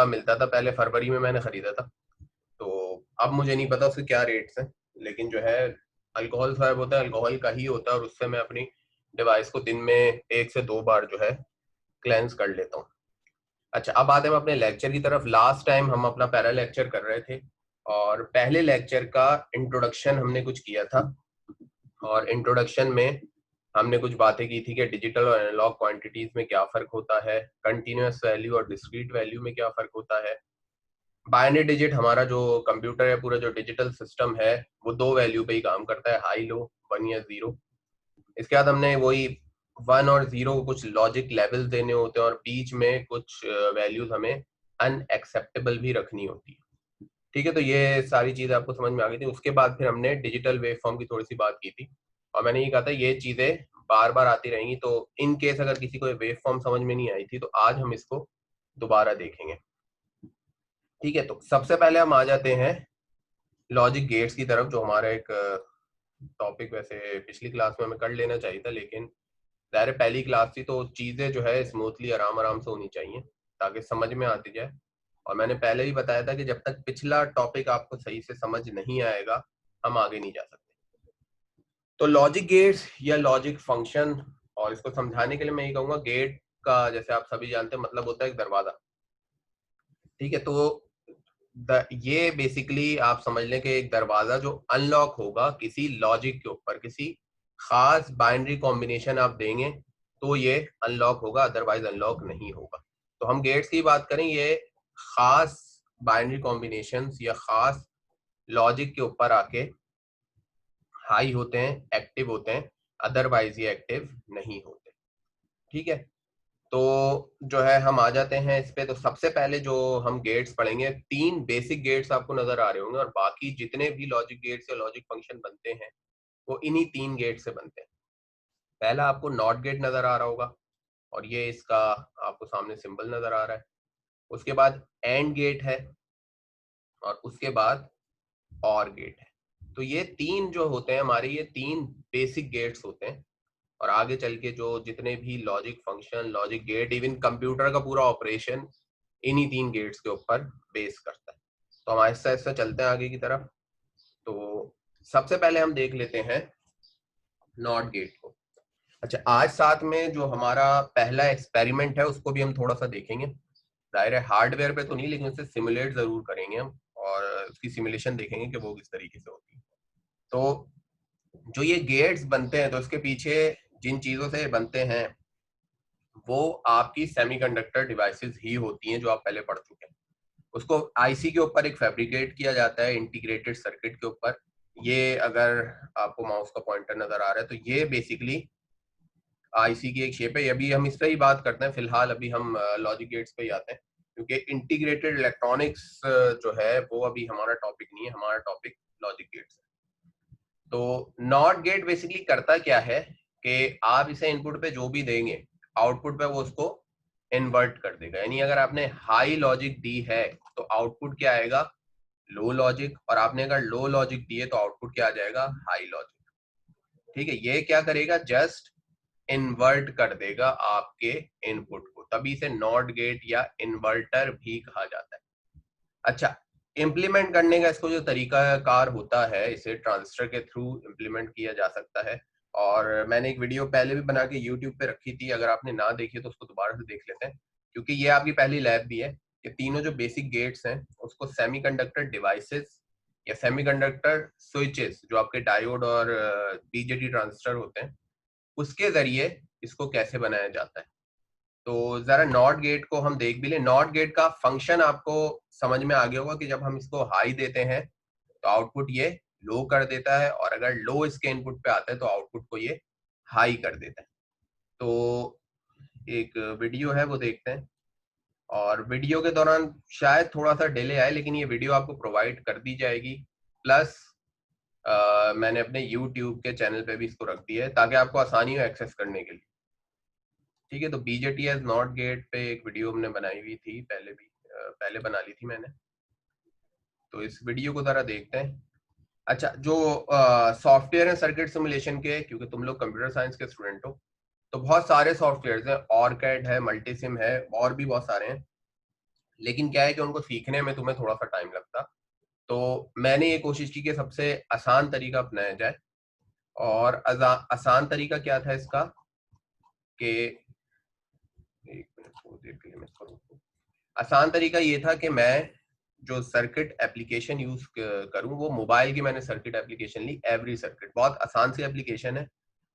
मिलता था पहले, फरवरी में मैंने खरीदा था, तो अब मुझे नहीं पता उसके क्या रेट्स हैं, लेकिन जो है अल्कोहल स्वैब होता है, अल्कोहल का ही होता है, और उससे मैं अपनी डिवाइस को दिन में 1 से 2 बार जो है क्लेंस कर लेता हूँ। अच्छा, अब आते हैं हम अपने लेक्चर की तरफ। लास्ट टाइम हम अपना पैरा लेक्चर कर रहे थे, और पहले लेक्चर का इंट्रोडक्शन हमने कुछ किया था, और इंट्रोडक्शन में हमने कुछ बातें की थी कि डिजिटल और एनालॉग क्वांटिटीज में क्या फर्क होता है, कंटिन्यूअस वैल्यू और डिस्क्रीट वैल्यू में क्या फर्क होता है, बाइनरी डिजिट हमारा जो कंप्यूटर है, पूरा जो डिजिटल सिस्टम है, वो 2 वैल्यू पे ही काम करता है, हाई लो, 1 या 0। इसके बाद हमने वही 1 और 0 को कुछ लॉजिक लेवल्स देने होते हैं, और बीच में कुछ वैल्यूज हमें अनएक्सेप्टेबल भी रखनी होती है। ठीक है, तो ये सारी चीजें आपको समझ में आ गई थी। उसके बाद फिर हमने डिजिटल वेव फॉर्म की थोड़ी सी बात की थी, और मैंने ये कहा था ये चीजें बार बार आती रहेंगी, तो इन केस अगर किसी को वेव फॉर्म समझ में नहीं आई थी, तो आज हम इसको दोबारा देखेंगे। ठीक है, तो सबसे पहले हम आ जाते हैं लॉजिक गेट्स की तरफ, जो हमारा एक टॉपिक वैसे पिछली क्लास में हमें कर लेना चाहिए था, लेकिन ज़ाहिर है पहली क्लास थी, तो चीज़ें जो है स्मूथली आराम आराम से होनी चाहिए ताकि समझ में आती जाए। और मैंने पहले ही बताया था कि जब तक पिछला टॉपिक आपको सही से समझ नहीं आएगा, हम आगे नहीं जा सकते। तो लॉजिक गेट्स या लॉजिक फंक्शन, और इसको समझाने के लिए मैं ये कहूँगा, गेट का जैसे आप सभी जानते हैं मतलब होता है एक दरवाजा। ठीक है, तो ये बेसिकली आप समझ लें कि एक दरवाजा जो अनलॉक होगा किसी लॉजिक के ऊपर, किसी खास बाइनरी कॉम्बिनेशन आप देंगे तो ये अनलॉक होगा, अदरवाइज अनलॉक नहीं होगा। तो हम गेट्स की बात करें, ये खास बाइनरी कॉम्बिनेशंस या खास लॉजिक के ऊपर आके हाई होते हैं, एक्टिव होते हैं, अदरवाइज ये एक्टिव नहीं होते। ठीक है, तो जो है हम आ जाते हैं इस पे। तो सबसे पहले जो हम गेट्स पढ़ेंगे, 3 बेसिक गेट्स आपको नजर आ रहे होंगे, और बाकी जितने भी लॉजिक गेट्स या लॉजिक फंक्शन बनते हैं वो इन्हीं 3 गेट से बनते हैं। पहला आपको नॉट गेट नजर आ रहा होगा, और ये इसका आपको सामने सिंबल नजर आ रहा है। उसके बाद एंड गेट है, और उसके बाद और गेट है। तो ये 3 जो होते हैं हमारे, ये 3 बेसिक गेट्स होते हैं, और आगे चल के जो जितने भी logic function, logic gate, even computer का पूरा ऑपरेशन इन्हीं 3 गेट्स के ऊपर बेस करता है। तो हम आहिस्ता आहिस्ता चलते हैं आगे की तरफ। तो सबसे पहले हम देख लेते हैं नॉट गेट को। अच्छा, आज साथ में जो हमारा पहला एक्सपेरिमेंट है उसको भी हम थोड़ा सा देखेंगे। जाहिर है हार्डवेयर पे तो नहीं, लेकिन उसे सिमुलेट जरूर करेंगे हम, और उसकी सिमुलेशन देखेंगे कि वो किस तरीके से होती है। तो जो ये गेट्स बनते हैं, तो इसके पीछे जिन चीजों से बनते हैं वो आपकी सेमीकंडक्टर डिवाइसेस ही होती हैं, जो आप पहले पढ़ चुके हैं। उसको आईसी के ऊपर एक फैब्रिकेट किया जाता है, इंटीग्रेटेड सर्किट के ऊपर। ये अगर आपको माउस का पॉइंटर नजर आ रहा है, तो ये बेसिकली आईसी की एक शेप है। अभी हम इस पे ही बात करते हैं फिलहाल, अभी हम लॉजिक गेट्स पे ही आते हैं, क्योंकि इंटीग्रेटेड इलेक्ट्रॉनिक्स जो है वो अभी हमारा टॉपिक नहीं है, हमारा टॉपिक लॉजिक गेट्स है। तो नॉट गेट बेसिकली करता क्या है कि आप इसे इनपुट पे जो भी देंगे, आउटपुट पे वो उसको इन्वर्ट कर देगा। यानी अगर आपने हाई लॉजिक दी है तो आउटपुट क्या आएगा, लो लॉजिक, और आपने अगर लो लॉजिक दी है तो आउटपुट क्या आ जाएगा, हाई लॉजिक। ठीक है, ये क्या करेगा, जस्ट इन्वर्ट कर देगा आपके इनपुट को, तभी इसे नॉट गेट या इन्वर्टर भी कहा जाता है। अच्छा, इम्प्लीमेंट करने का इसको जो तरीका कार होता है, इसे ट्रांजिस्टर के थ्रू इम्प्लीमेंट किया जा सकता है, और मैंने एक वीडियो पहले भी बना के यूट्यूब पे रखी थी, अगर आपने ना देखी तो उसको दोबारा से देख लेते हैं, क्योंकि ये आपकी पहली लैब भी है कि तीनों जो बेसिक गेट्स हैं उसको सेमीकंडक्टर डिवाइसेस या सेमीकंडक्टर स्विचेस, जो आपके डायोड और बीजेटी ट्रांजिस्टर होते हैं, उसके जरिए इसको कैसे बनाया जाता है। तो जरा नॉट गेट को हम देख भी लें। नॉट गेट का फंक्शन आपको समझ में आ गया होगा कि जब हम इसको हाई देते हैं तो आउटपुट ये लो कर देता है, और अगर लो इसके इनपुट पे आता है तो आउटपुट को ये हाई कर देता है। तो एक वीडियो है वो देखते हैं, और वीडियो के दौरान शायद थोड़ा सा डिले आए, लेकिन ये वीडियो आपको प्रोवाइड कर दी जाएगी। प्लस मैंने अपने यूट्यूब के चैनल पे भी इसको रख दिया है ताकि आपको आसानी हो एक्सेस करने के लिए। ठीक है, तो बीजेटी एज नॉट गेट पे एक वीडियो हमने बनाई हुई थी पहले भी, पहले बना ली थी मैंने, तो इस वीडियो को जरा देखते हैं। अच्छा, जो सॉफ्टवेयर है सर्किट सिमुलेशन के, क्योंकि तुम लोग कंप्यूटर साइंस के स्टूडेंट हो, तो बहुत सारे सॉफ्टवेयर हैं, ऑरकैड है, मल्टीसिम है, और भी बहुत सारे हैं। लेकिन क्या है कि उनको सीखने में तुम्हें थोड़ा सा टाइम लगता। तो मैंने ये कोशिश की कि सबसे आसान तरीका अपनाया जाए, और आसान तरीका क्या था इसका कि, एक मिनट थोड़ी देर के लिए मैं इसको रोकूं। आसान तरीका ये था कि मैं जो सर्किट एप्लीकेशन यूज करूं, वो मोबाइल की मैंने सर्किट एप्लीकेशन ली, एवरी सर्किट। बहुत आसान सी एप्लीकेशन है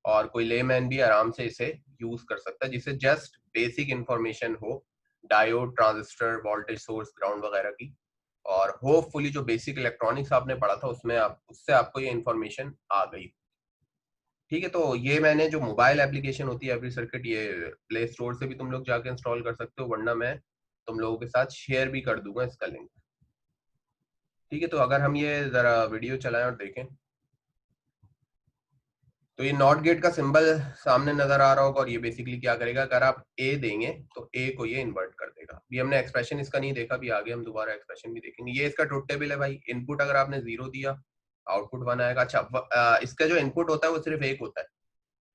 और कोई लेमैन भी आराम से इसे यूज कर सकता है, जिससे जस्ट बेसिक इंफॉर्मेशन हो, diode, transistor, voltage source, ground वगैरह की। और होपफुली जो बेसिक इलेक्ट्रॉनिक्स आपने पढ़ा था उसमें उससे आपको ये इन्फॉर्मेशन आ गई। ठीक है, तो ये मैंने जो मोबाइल एप्लीकेशन होती है एवरी सर्किट, ये प्ले स्टोर से भी तुम लोग जाके इंस्टॉल कर सकते हो, वरना मैं तुम लोगों के साथ शेयर भी कर दूंगा इसका लिंक। ठीक है, तो अगर हम ये जरा वीडियो चलाएं और देखें, तो ये नॉट गेट का सिंबल सामने नजर आ रहा होगा, और ये बेसिकली क्या करेगा, अगर आप ए देंगे तो ए को ये इन्वर्ट कर देगा। अभी हमने एक्सप्रेशन इसका नहीं देखा, भी आगे हम दोबारा एक्सप्रेशन भी देखेंगे। ये इसका ट्रुथ टेबल है भाई। इनपुट अगर आपने 0 दिया, आउटपुट 1 आएगा। अच्छा, इसका जो इनपुट होता है वो सिर्फ एक होता है,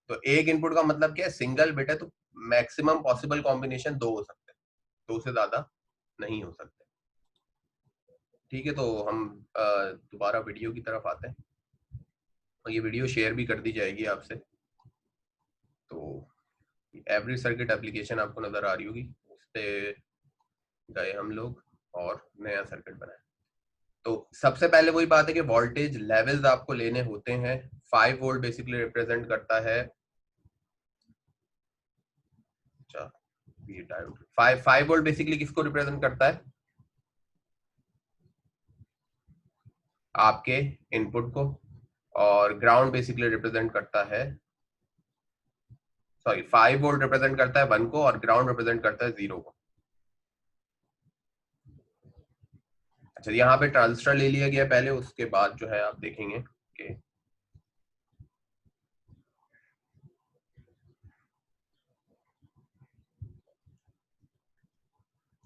तो एक इनपुट का मतलब क्या है, सिंगल बिट है, तो मैक्सिमम पॉसिबल कॉम्बिनेशन 2 हो सकते हैं, 2 से ज्यादा नहीं हो सकते। ठीक है, तो हम दोबारा वीडियो की तरफ आते हैं, और ये वीडियो शेयर भी कर दी जाएगी आपसे। तो एवरी सर्किट एप्लीकेशन आपको नजर आ रही होगी, उस पर गए हम लोग और नया सर्किट बनाया। तो सबसे पहले वही बात है कि वोल्टेज लेवल्स आपको लेने होते हैं। 5 वोल्ट बेसिकली रिप्रेजेंट करता है, अच्छा ये डायोड 5 वोल्ट बेसिकली किसको रिप्रेजेंट करता है, आपके इनपुट को। और ग्राउंड बेसिकली रिप्रेजेंट करता है, सॉरी 5 वोल्ट रिप्रेजेंट करता है 1 को, और ग्राउंड रिप्रेजेंट करता है 0 को। अच्छा, यहाँ पे ट्रांजिस्टर ले लिया गया पहले, उसके बाद जो है आप देखेंगे कि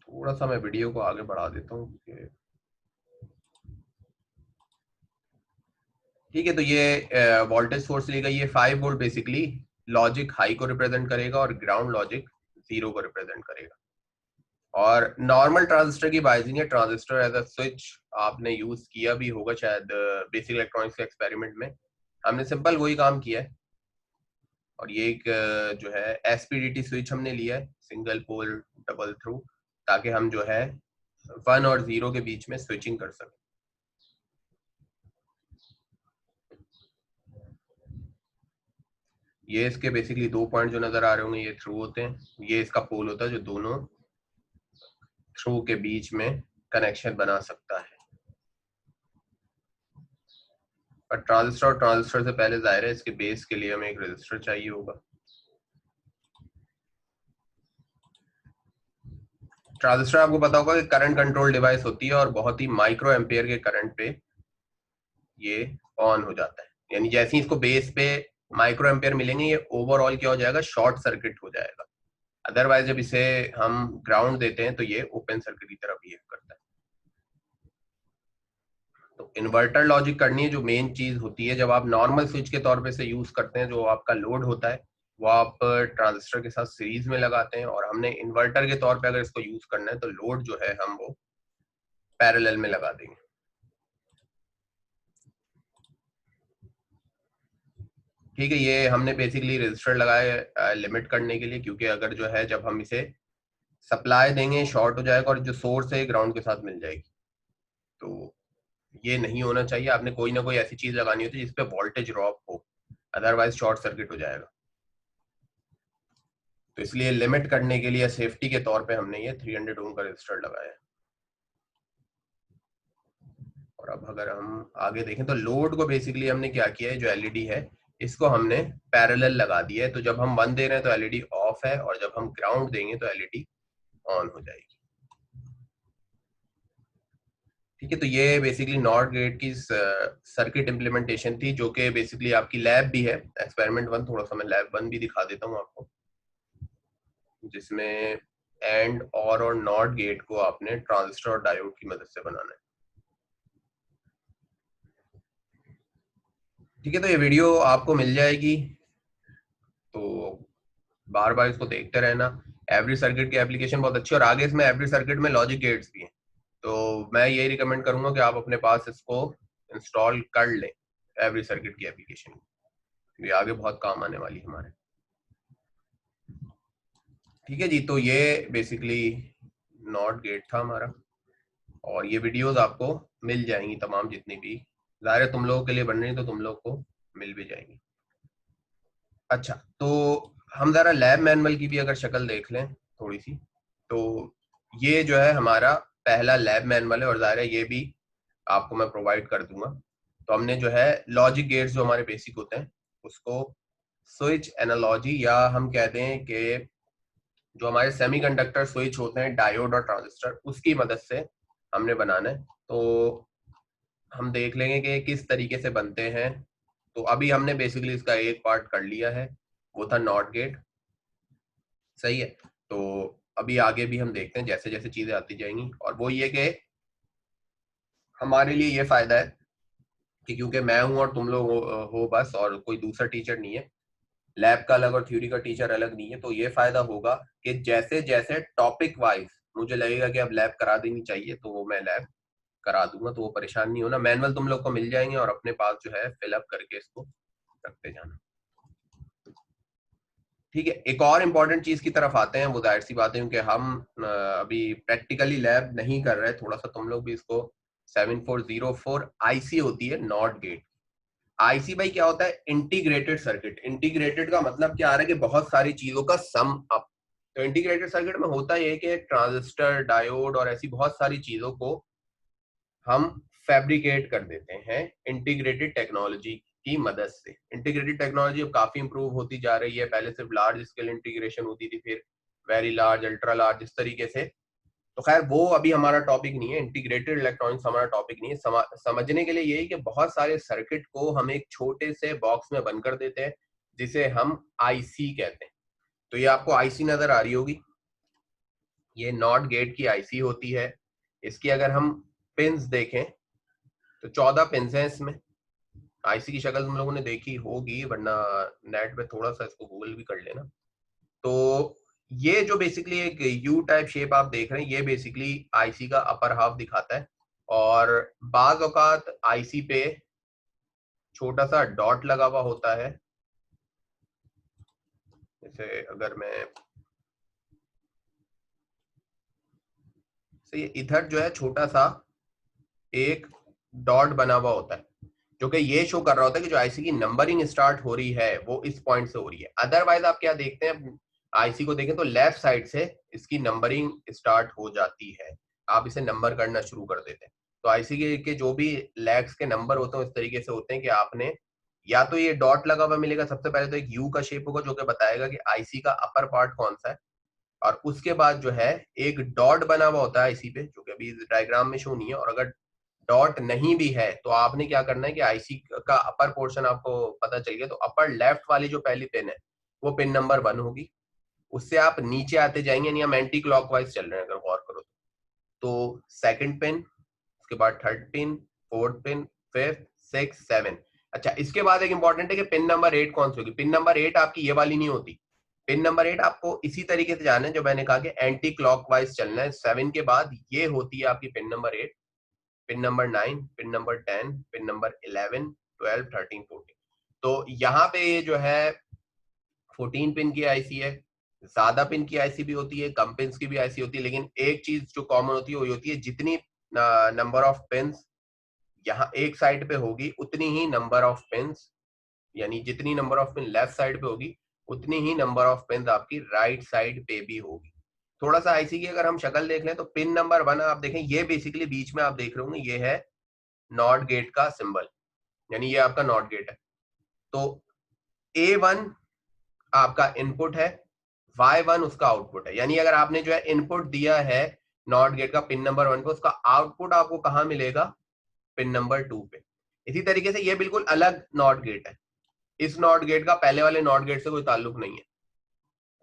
थोड़ा सा मैं वीडियो को आगे बढ़ा देता हूँ कि, ठीक है, तो ये वोल्टेज सोर्स लेगा, ये 5 वोल्ट बेसिकली लॉजिक हाई को रिप्रेजेंट करेगा, और ग्राउंड लॉजिक 0 को रिप्रेजेंट करेगा। और नॉर्मल ट्रांजिस्टर की बाइजिंग है, ट्रांजिस्टर एज अ स्विच आपने यूज किया भी होगा शायद बेसिक इलेक्ट्रॉनिक्स के एक्सपेरिमेंट में। हमने सिंपल वही काम किया है। और ये एक जो है एसपीडीटी स्विच हमने लिया है, सिंगल पोल डबल थ्रू, ताकि हम जो है 1 और 0 के बीच में स्विचिंग कर सकें। ये इसके बेसिकली 2 पॉइंट जो नजर आ रहे होंगे, ये थ्रू होते हैं। ये इसका पोल होता है जो दोनों थ्रू के बीच में कनेक्शन बना सकता है। पर ट्रांजिस्टर और ट्रांजिस्टर से पहले जाहिर है इसके बेस के लिए हमें एक रेजिस्टर चाहिए होगा। ट्रांजिस्टर आपको पता होगा कि करंट कंट्रोल डिवाइस होती है, और बहुत ही माइक्रो एम्पियर के करंट पे ये ऑन हो जाता है। यानी जैसे ही इसको बेस पे माइक्रो एम्पियर मिलेंगे, ये ओवरऑल क्या हो जाएगा, शॉर्ट सर्किट हो जाएगा। अदरवाइज जब इसे हम ग्राउंड देते हैं तो ये ओपन सर्किट की तरह बिहेव करता है। तो इन्वर्टर लॉजिक करनी है, जो मेन चीज होती है जब आप नॉर्मल स्विच के तौर पे से यूज करते हैं, जो आपका लोड होता है वो आप ट्रांजिस्टर के साथ सीरीज में लगाते हैं, और हमने इन्वर्टर के तौर पे अगर इसको यूज करना है तो लोड जो है हम वो पैरेलल में लगा देंगे। ठीक है, ये हमने बेसिकली रजिस्टर लगाए लिमिट करने के लिए, क्योंकि अगर जो है जब हम इसे सप्लाई देंगे शॉर्ट हो जाएगा, और जो सोर्स है ग्राउंड के साथ मिल जाएगी। तो ये नहीं होना चाहिए, आपने कोई ना कोई ऐसी चीज लगानी होती है जिसपे वोल्टेज ड्रॉप हो, अदरवाइज शॉर्ट सर्किट हो जाएगा। तो इसलिए लिमिट करने के लिए सेफ्टी के तौर पे हमने ये 300 ओम का रजिस्टर लगाया है। और अब अगर हम आगे देखें तो लोड को बेसिकली हमने क्या किया है, जो एलईडी है इसको हमने पैरेलल लगा दिया है। तो जब हम 1 दे रहे हैं तो एलईडी ऑफ है, और जब हम ग्राउंड देंगे तो एलईडी ऑन हो जाएगी। ठीक है, तो ये बेसिकली नॉट गेट की सर्किट इम्प्लीमेंटेशन थी, जो कि बेसिकली आपकी लैब भी है, एक्सपेरिमेंट 1। थोड़ा सा मैं लैब 1 भी दिखा देता हूँ आपको, जिसमें एंड और नॉट गेट को आपने ट्रांजिस्टर और डायोड की मदद से बनाना है। ठीक है, तो ये वीडियो आपको मिल जाएगी, तो बार बार इसको देखते रहना। एवरी सर्किट की एप्लीकेशन बहुत अच्छी है और आगे इसमें एवरी सर्किट में लॉजिक गेट्स भी हैं, तो मैं यही रिकमेंड करूंगा कि आप अपने पास इसको इंस्टॉल कर लें एवरी सर्किट की एप्लीकेशन, ये आगे बहुत काम आने वाली है हमारे। ठीक है जी, तो ये बेसिकली नॉट गेट था हमारा, और ये वीडियोस आपको मिल जाएंगी तमाम जितनी भी, ज़ाहिर है तुम लोगों के लिए बन रही तो तुम लोग को मिल भी जाएंगी। अच्छा, तो हम ज़रा लैब मैनुअल की भी अगर शक्ल देख लें थोड़ी सी, तो ये जो है हमारा पहला लैब मैनुअल है और ज़ाहिर है ये भी आपको मैं प्रोवाइड कर दूंगा। तो हमने जो है लॉजिक गेट्स जो हमारे बेसिक होते हैं उसको स्विच एनालॉजी, या हम कहते हैं कि जो हमारे सेमीकंडक्टर स्विच होते हैं, डायोड और ट्रांजिस्टर, उसकी मदद से हमने बनाना है। तो हम देख लेंगे कि किस तरीके से बनते हैं। तो अभी हमने बेसिकली इसका एक पार्ट कर लिया है, वो था नॉट गेट, सही है। तो अभी आगे भी हम देखते हैं जैसे जैसे चीजें आती जाएंगी, और वो ये कि हमारे लिए ये फायदा है कि क्योंकि मैं हूं और तुम लोग हो बस, और कोई दूसरा टीचर नहीं है, लैब का अलग और थ्योरी का टीचर अलग नहीं है, तो ये फायदा होगा कि जैसे जैसे टॉपिक वाइज मुझे लगेगा कि अब लैब करा देनी चाहिए तो वो मैं लैब करा दूंगा, तो वो परेशान नहीं होना। मैनुअल तुम लोग को मिल जाएंगे और अपने पास जो है फिलअप करके इसको रखते जाना। ठीक है, एक और इम्पॉर्टेंट चीज की तरफ आते हैं, वो जाहिर सी बात है क्योंकि हम अभी प्रैक्टिकली लैब नहीं कर रहे, थोड़ा सा तुम लोग भी इसको 7404 आईसी होती है नॉट गेट। आईसी भाई क्या होता है? Integrated circuit. इंटीग्रेटेड का मतलब क्या आ रहा है कि बहुत सारी चीजों का सम अप। तो इंटीग्रेटेड सर्किट में होता है कि ट्रांजिस्टर, डायोड और ऐसी बहुत सारी चीजों को हम फैब्रिकेट कर देते हैं इंटीग्रेटेड टेक्नोलॉजी की मदद से। इंटीग्रेटेड टेक्नोलॉजी अब काफी इंप्रूव होती जा रही है, पहले सिर्फ लार्ज स्केल इंटीग्रेशन होती थी, फिर वेरी लार्ज, अल्ट्रा लार्ज, इस तरीके से। तो खैर वो अभी हमारा टॉपिक नहीं है, इंटीग्रेटेड इलेक्ट्रॉनिक्स हमारा टॉपिक नहीं है। समझने के लिए यही कि बहुत सारे सर्किट को हम एक छोटे से बॉक्स में बंद कर देते हैं जिसे हम आईसी कहते हैं। तो ये आपको आईसी नजर आ रही होगी, ये नॉट गेट की आईसी होती है। इसकी अगर हम पिंस देखें तो 14 पिंस हैं इसमें। आईसी की शक्ल तुम लोगों ने देखी होगी, वरना नेट पे थोड़ा सा इसको गूगल भी कर लेना। तो ये जो बेसिकली एक यू टाइप शेप आप देख रहे हैं, ये बेसिकली आईसी का अपर हाफ दिखाता है, और बाज औकात आईसी पे छोटा सा डॉट लगा हुआ होता है। जैसे अगर मैं से इधर जो है छोटा सा एक डॉट बना हुआ होता है, जो कि ये शो कर रहा होता है कि जो आईसी की नंबरिंग स्टार्ट हो रही है वो इस पॉइंट से हो रही है। अदरवाइज आप क्या देखते हैं, आईसी को देखें तो लेफ्ट साइड से इसकी नंबरिंग स्टार्ट हो जाती है, आप इसे नंबर करना शुरू कर देते हैं। तो आईसी के जो भी लैग्स के नंबर होते हैं इस तरीके से होते हैं कि आपने या तो ये डॉट लगा हुआ मिलेगा, सबसे पहले तो एक यू का शेप होगा जो कि बताएगा कि आईसी का अपर पार्ट कौन सा है, और उसके बाद जो है एक डॉट बना हुआ होता है आईसी पे, जो कि अभी डायग्राम में शो नहीं है। और अगर डॉट नहीं भी है तो आपने क्या करना है कि आईसी का अपर पोर्शन आपको पता चल गया, तो अपर लेफ्ट वाली जो पहली पिन है वो पिन नंबर 1 होगी। उससे आप नीचे आते जाएंगे, यानी हम एंटी क्लॉकवाइज चल रहे हैं अगर गौर करो तो सेकंड पिन, उसके बाद third pin, fourth pin, fifth, six, seven. अच्छा, इसके बाद एक इंपॉर्टेंट है कि पिन नंबर 8 कौन सी होगी। पिन नंबर 8 आपकी ये वाली नहीं होती, पिन नंबर 8 आपको इसी तरीके से जाना है जो मैंने कहा कि एंटी क्लॉकवाइज चलना है। 7 के बाद ये होती है आपकी pin number 8, pin number 9, pin number 10, pin number 11, 12, 13, 14। तो यहाँ पे ये जो है 14 पिन की आईसी है। ज्यादा पिन की आईसी भी होती है, कम पिन की भी आईसी होती है, लेकिन एक चीज जो कॉमन होती है वो होती है जितनी नंबर ऑफ पिन्स यहाँ एक साइड पे होगी उतनी ही नंबर ऑफ पिन्स, यानी जितनी number of pin left side पे होगी उतनी ही नंबर ऑफ पिन आपकी राइट साइड पे भी होगी। थोड़ा सा आईसी की अगर हम शक्ल देख लें तो पिन नंबर 1 आप देखें, ये बेसिकली बीच में आप देख रहे होंगे ये है नॉट गेट का सिंबल, यानी ये आपका नॉट गेट है। तो A1 आपका इनपुट है, Y1 उसका आउटपुट है, यानी अगर आपने जो है इनपुट दिया है नॉट गेट का पिन नंबर 1 को, उसका आउटपुट आपको कहां मिलेगा? पिन नंबर 2 पे। इसी तरीके से ये बिल्कुल अलग नॉट गेट है, इस नॉट गेट का पहले वाले नॉट गेट से कोई ताल्लुक नहीं है।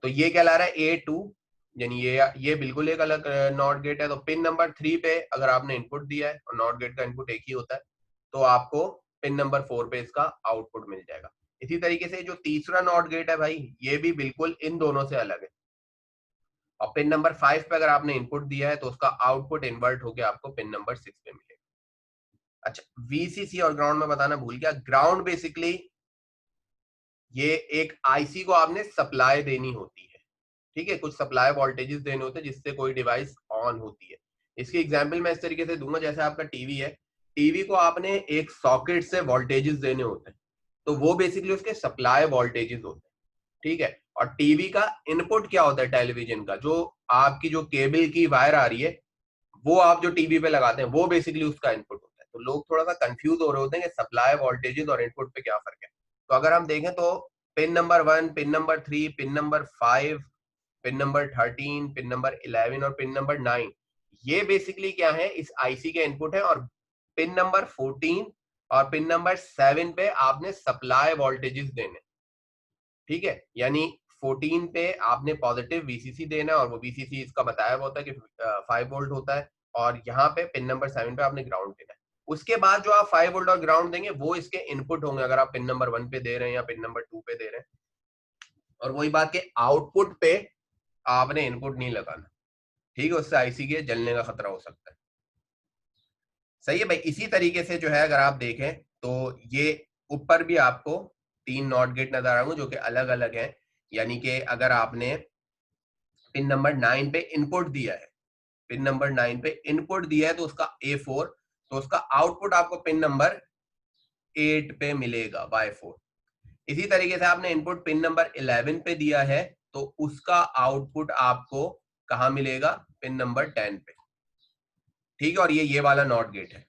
तो ये कहला रहा है A2, यानी ये बिल्कुल एक अलग नॉट गेट है। तो पिन नंबर 3 पे अगर आपने इनपुट दिया है और नॉट गेट का इनपुट एक ही होता है तो आपको पिन नंबर 4 पे इसका आउटपुट मिल जाएगा। इसी तरीके से जो तीसरा नॉट गेट है भाई, ये भी बिल्कुल इन दोनों से अलग है। और पिन नंबर 5 पे अगर आपने इनपुट दिया है तो उसका आउटपुट इन्वर्ट होकर आपको पिन नंबर 6 पे मिलेगा। अच्छा, वीसीसी और ग्राउंड में बताना भूल गया, ग्राउंड बेसिकली ये एक आईसी को आपने सप्लाई देनी होती है, ठीक है, कुछ सप्लाई वोल्टेजेस देने होते हैं जिससे कोई डिवाइस ऑन होती है। इसकी एग्जांपल मैं इस तरीके से दूंगा, जैसे आपका टीवी है, टीवी को आपने एक सॉकेट से वोल्टेजेस देने होते हैं, तो वो बेसिकली उसके सप्लाई वोल्टेजेस होते हैं, ठीक है। और टीवी का इनपुट क्या होता है, टेलीविजन का जो आपकी जो केबल की वायर आ रही है वो आप जो टीवी पे लगाते हैं वो बेसिकली उसका इनपुट होता है। तो लोग थोड़ा सा कंफ्यूज हो रहे होते हैं कि सप्लाई वोल्टेजेस और इनपुट पे क्या फर्क है। तो अगर हम देखें तो pin number 1, pin number 3, pin number 5, pin number 13, pin number 11 और पिन नंबर 9, ये बेसिकली क्या है, इस आईसी के इनपुट है। और पिन नंबर 14 और पिन नंबर 7 पे आपने सप्लाई वोल्टेजेस देने, ठीक है। यानी 14 पे आपने पॉजिटिव वीसीसी देना और वो वीसीसी इसका बताया हुआ होता है कि 5 वोल्ट होता है, और यहाँ पे पिन नंबर 7 पे आपने ग्राउंड देना है। उसके बाद जो आप 5 वोल्ट और ग्राउंड देंगे वो इसके इनपुट होंगे, अगर आप पिन नंबर 1 पे दे रहे हैं या पिन नंबर 2 पे दे रहे हैं। और वही बात के आउटपुट पे आपने इनपुट नहीं लगाना, ठीक है, उससे आईसी के जलने का खतरा हो सकता है। सही है भाई। इसी तरीके से जो है अगर आप देखें तो ये ऊपर भी आपको 3 नॉट गेट नजर आ रहे जो कि अलग अलग हैं। यानी कि अगर आपने पिन नंबर 9 पे इनपुट दिया है, पिन नंबर 9 पे इनपुट दिया है तो उसका A4, तो उसका आउटपुट आपको पिन नंबर 8 पे मिलेगा Y4। इसी तरीके से आपने इनपुट पिन नंबर 11 पे दिया है तो उसका आउटपुट आपको कहां मिलेगा, पिन नंबर 10 पे, ठीक है। और ये वाला नॉट गेट है।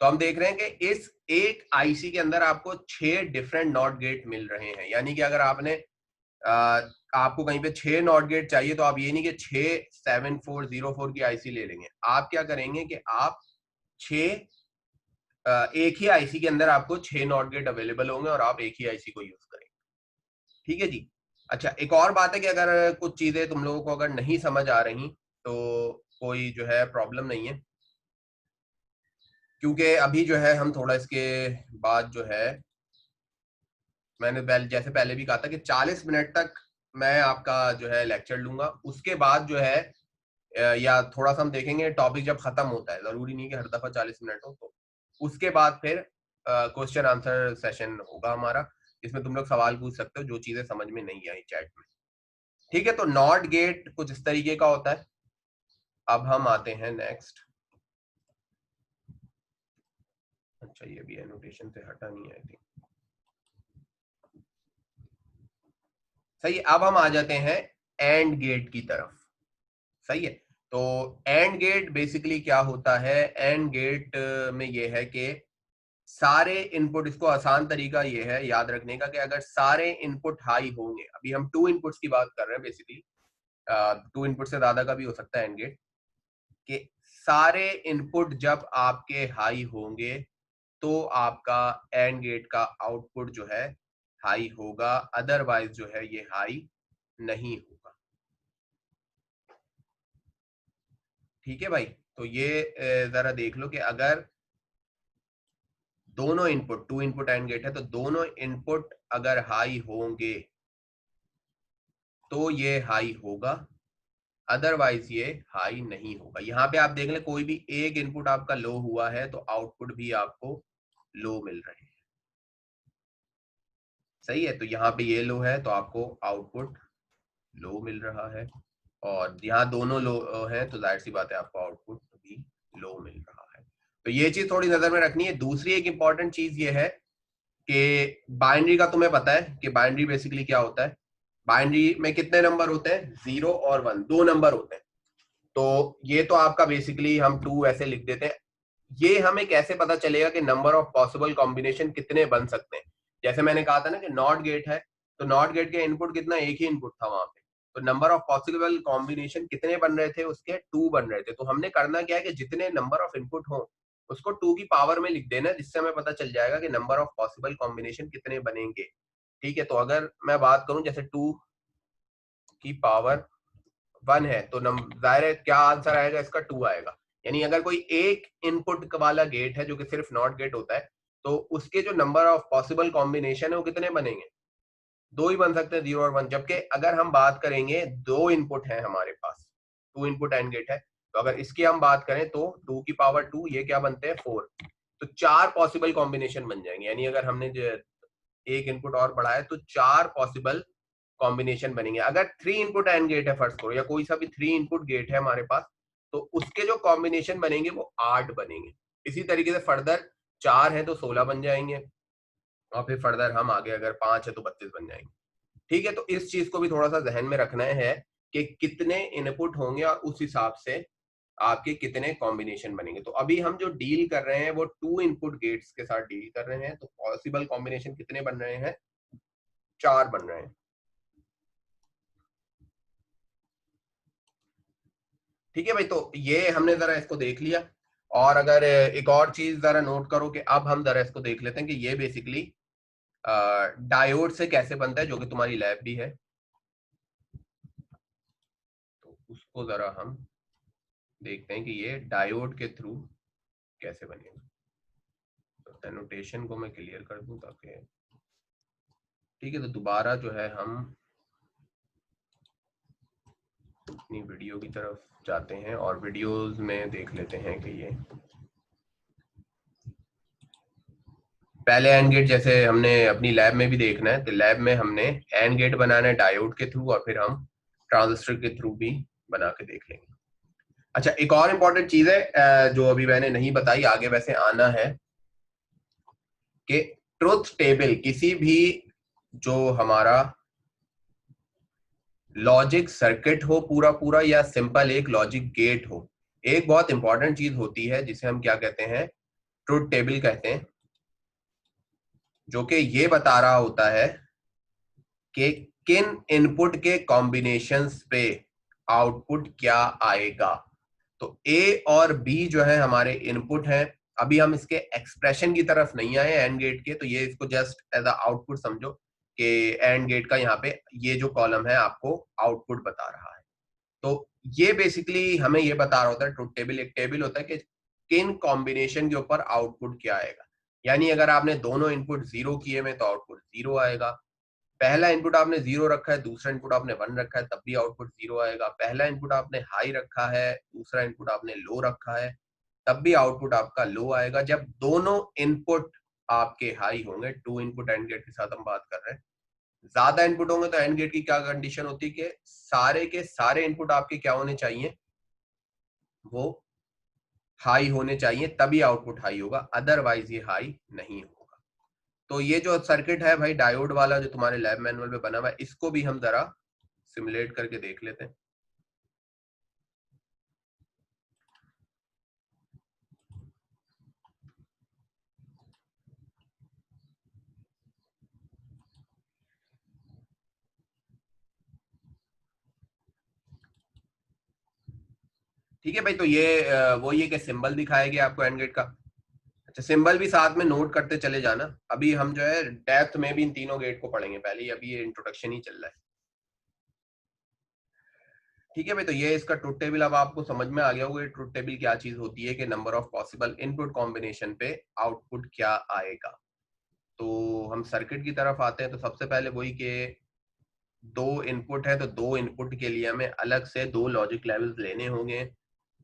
तो हम देख रहे हैं कि इस एक आईसी के अंदर आपको 6 डिफरेंट नॉट गेट मिल रहे हैं। यानी कि अगर आपने आपको कहीं पे 6 नॉट गेट चाहिए तो आप ये नहीं कि 67404 की आईसी ले लेंगे, आप क्या करेंगे कि आप 6 एक ही आईसी के अंदर आपको 6 नॉट गेट अवेलेबल होंगे और आप एक ही आईसी को यूज करेंगे, ठीक है जी। अच्छा, एक और बात है कि अगर कुछ चीजें तुम लोगों को अगर नहीं समझ आ रही तो कोई जो है प्रॉब्लम नहीं है, क्योंकि अभी जो है हम थोड़ा इसके बाद जो है, मैंने जैसे पहले भी कहा था कि 40 मिनट तक मैं आपका जो है लेक्चर लूंगा। उसके बाद जो है या थोड़ा सा हम देखेंगे टॉपिक जब खत्म होता है, जरूरी नहीं कि हर दफा 40 मिनट हो, तो उसके बाद फिर क्वेश्चन आंसर सेशन होगा हमारा, जिसमें तुम लोग सवाल पूछ सकते हो जो चीजें समझ में नहीं आई चैट में, ठीक है। तो नॉट गेट कुछ इस तरीके का होता है। अब हम आते हैं नेक्स्ट। अच्छा, ये भी एनोटेशन से हटा नहीं है, आई थिंक। सही है, अब हम आ जाते हैं एंड गेट की तरफ। सही है। तो एंड गेट बेसिकली क्या होता है, एंड गेट में ये है कि सारे इनपुट, इसको आसान तरीका ये है याद रखने का कि अगर सारे इनपुट हाई होंगे, अभी हम 2 इनपुट्स की बात कर रहे हैं बेसिकली, 2 इनपुट से ज्यादा का भी हो सकता है एंड गेट, कि सारे इनपुट जब आपके हाई होंगे तो आपका एंड गेट का आउटपुट जो है हाई होगा, अदरवाइज जो है ये हाई नहीं होगा, ठीक है भाई। तो ये जरा देख लो कि अगर दोनों इनपुट, 2 इनपुट एंड गेट है, तो दोनों इनपुट अगर हाई होंगे तो ये हाई होगा, अदरवाइज ये हाई नहीं होगा। यहाँ पे आप देख लें कोई भी एक इनपुट आपका लो हुआ है तो आउटपुट भी आपको लो मिल रहे हैं, सही है। तो यहाँ पे ये लो है तो आपको आउटपुट लो मिल रहा है, और यहाँ दोनों लो है तो जाहिर सी बात है आपको आउटपुट भी लो मिल रहा है। तो ये चीज थोड़ी नजर में रखनी है। दूसरी एक इंपॉर्टेंट चीज ये है कि बाइनरी का तुम्हें पता है कि बाइनरी बेसिकली क्या होता है। बाइनरी में कितने नंबर होते हैं, 0 और 1, 2 नंबर होते हैं। तो ये तो आपका बेसिकली हम 2 ऐसे लिख देते हैं। ये हमें कैसे पता चलेगा कि नंबर ऑफ पॉसिबल कॉम्बिनेशन कितने बन सकते हैं। जैसे मैंने कहा था ना कि नॉट गेट है, तो नॉट गेट के इनपुट कितना, एक ही इनपुट था वहां पे, तो नंबर ऑफ पॉसिबल कॉम्बिनेशन कितने बन रहे थे उसके, 2 बन रहे थे। तो हमने करना क्या है कि जितने नंबर ऑफ इनपुट हो उसको 2 की पावर में लिख देना, जिससे हमें पता चल जाएगा कि नंबर ऑफ पॉसिबल कॉम्बिनेशन कितने बनेंगे, ठीक है। तो अगर मैं बात करूं जैसे 2 की पावर 1 है तो जाहिर है क्या आंसर आएगा इसका, 2 आएगा। यानी अगर कोई एक इनपुट वाला गेट है जो कि सिर्फ नॉट गेट होता है, तो उसके जो नंबर ऑफ पॉसिबल कॉम्बिनेशन है वो कितने बनेंगे, दो ही बन सकते हैं, 0 और 1। जबकि अगर हम बात करेंगे, दो इनपुट है हमारे पास, 2 इनपुट एंड गेट है, तो अगर इसकी हम बात करें तो 2 की पावर 2, ये क्या बनते हैं 4, तो 4 पॉसिबल कॉम्बिनेशन बन जाएंगे। यानी अगर हमने एक इनपुट और बढ़ाया तो 4 पॉसिबल कॉम्बिनेशन बनेंगे। अगर 3 इनपुट एंड गेट है फर्स्ट करो, या कोई सा भी 3 इनपुट गेट है हमारे पास, तो उसके जो कॉम्बिनेशन बनेंगे वो 8 बनेंगे। इसी तरीके से फर्दर 4 है तो 16 बन जाएंगे, और फिर फर्दर हम आगे अगर 5 है तो 32 बन जाएंगे। ठीक है, तो इस चीज को भी थोड़ा सा जहन में रखना है कि कितने इनपुट होंगे और उस हिसाब से आपके कितने कॉम्बिनेशन बनेंगे। तो अभी हम जो डील कर रहे हैं वो 2 इनपुट गेट्स के साथ डील कर रहे हैं, तो पॉसिबल कॉम्बिनेशन कितने बन रहे हैं, 4 बन रहे हैं। ठीक है भाई, तो ये हमने जरा इसको देख लिया। और अगर एक और चीज जरा नोट करो कि अब हम जरा इसको देख लेते हैं कि ये बेसिकली डायोड से कैसे बनता है, जो कि तुम्हारी लैब भी है, तो उसको जरा हम देखते हैं कि ये डायोड के थ्रू कैसे बनेगा। तो एनोटेशन को मैं क्लियर कर दूं ताकि, ठीक है, तो दोबारा जो है हम अपनी वीडियो की तरफ जाते हैं और वीडियोस में देख लेते हैं कि ये पहले एंड गेट जैसे हमने अपनी लैब में भी देखना है, तो लैब में हमने एंड गेट बनाना है डायोड के थ्रू, और फिर हम ट्रांजिस्टर के थ्रू भी बना के देख लेंगे। अच्छा, एक और इम्पोर्टेंट चीज है जो अभी मैंने नहीं बताई, आगे वैसे आना है, कि ट्रुथ टेबल किसी भी जो हमारा लॉजिक सर्किट हो पूरा पूरा, या सिंपल एक लॉजिक गेट हो, एक बहुत इंपॉर्टेंट चीज होती है जिसे हम क्या कहते हैं, ट्रुथ टेबल कहते हैं, जो कि ये बता रहा होता है कि किन इनपुट के कॉम्बिनेशंस पे आउटपुट क्या आएगा। तो ए और बी जो है हमारे इनपुट हैं। अभी हम इसके एक्सप्रेशन की तरफ नहीं आए एंड गेट के, तो ये इसको जस्ट एज अ आउटपुट समझो कि एंड गेट का यहाँ पे ये जो कॉलम है आपको आउटपुट बता रहा है। तो ये बेसिकली हमें ये बता रहा होता है, ट्रुथ टेबल एक टेबल होता है कि किन कॉम्बिनेशन के ऊपर आउटपुट क्या आएगा। यानी अगर आपने दोनों इनपुट 0 किए में तो आउटपुट 0 आएगा, पहला इनपुट आपने 0 रखा है, दूसरा इनपुट आपने 1 रखा है, तब भी आउटपुट 0 आएगा। पहला इनपुट आपने हाई रखा है, दूसरा इनपुट आपने लो रखा है, तब भी आउटपुट आपका लो आएगा। जब दोनों इनपुट आपके हाई होंगे, 2 इनपुट एंड गेट के साथ हम बात कर रहे हैं, ज्यादा इनपुट होंगे तो एंड गेट की क्या कंडीशन होती है कि सारे के सारे इनपुट आपके क्या होने चाहिए, वो हाई होने चाहिए, तभी आउटपुट हाई होगा, अदरवाइज ये हाई नहीं होगा। तो ये जो सर्किट है भाई डायोड वाला जो तुम्हारे लैब मैनुअल में बना हुआ है, इसको भी हम जरा सिमुलेट करके देख लेते हैं। ठीक है भाई, तो ये वो ये कि सिंबल दिखाया गया आपको एंड गेट का। अच्छा, सिंबल भी साथ में नोट करते चले जाना। अभी हम जो है डेप्थ में भी इन तीनों गेट को पढ़ेंगे, पहले अभी ये इंट्रोडक्शन ही चल रहा है। ठीक है भाई, तो ये इसका ट्रुथ टेबल अब आपको समझ में आ गया होगा, ट्रुथ टेबल क्या चीज होती है कि number of possible input combination पे आउटपुट क्या आएगा। तो हम सर्किट की तरफ आते हैं, तो सबसे पहले वही कि दो इनपुट है, तो दो इनपुट के लिए हमें अलग से दो लॉजिक लेवल्स लेने होंगे,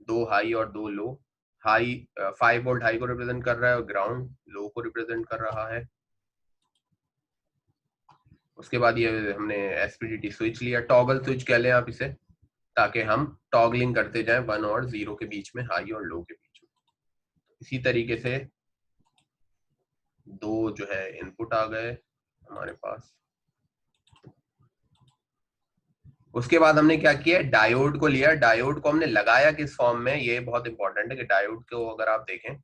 दो हाई और दो लो। हाई 5 वोल्ट हाई को रिप्रेजेंट कर रहा है और ग्राउंड लो को रिप्रेजेंट कर रहा है। उसके बाद ये हमने एसपीडीटी स्विच लिया, टॉगल स्विच कह लें आप इसे, ताकि हम टॉगलिंग करते जाएं 1 और 0 के बीच में, हाई और लो के बीच में। इसी तरीके से दो जो है इनपुट आ गए हमारे पास। उसके बाद हमने क्या किया, डायोड को लिया। डायोड को हमने लगाया किस फॉर्म में, ये बहुत इंपॉर्टेंट है कि डायोड को अगर आप देखें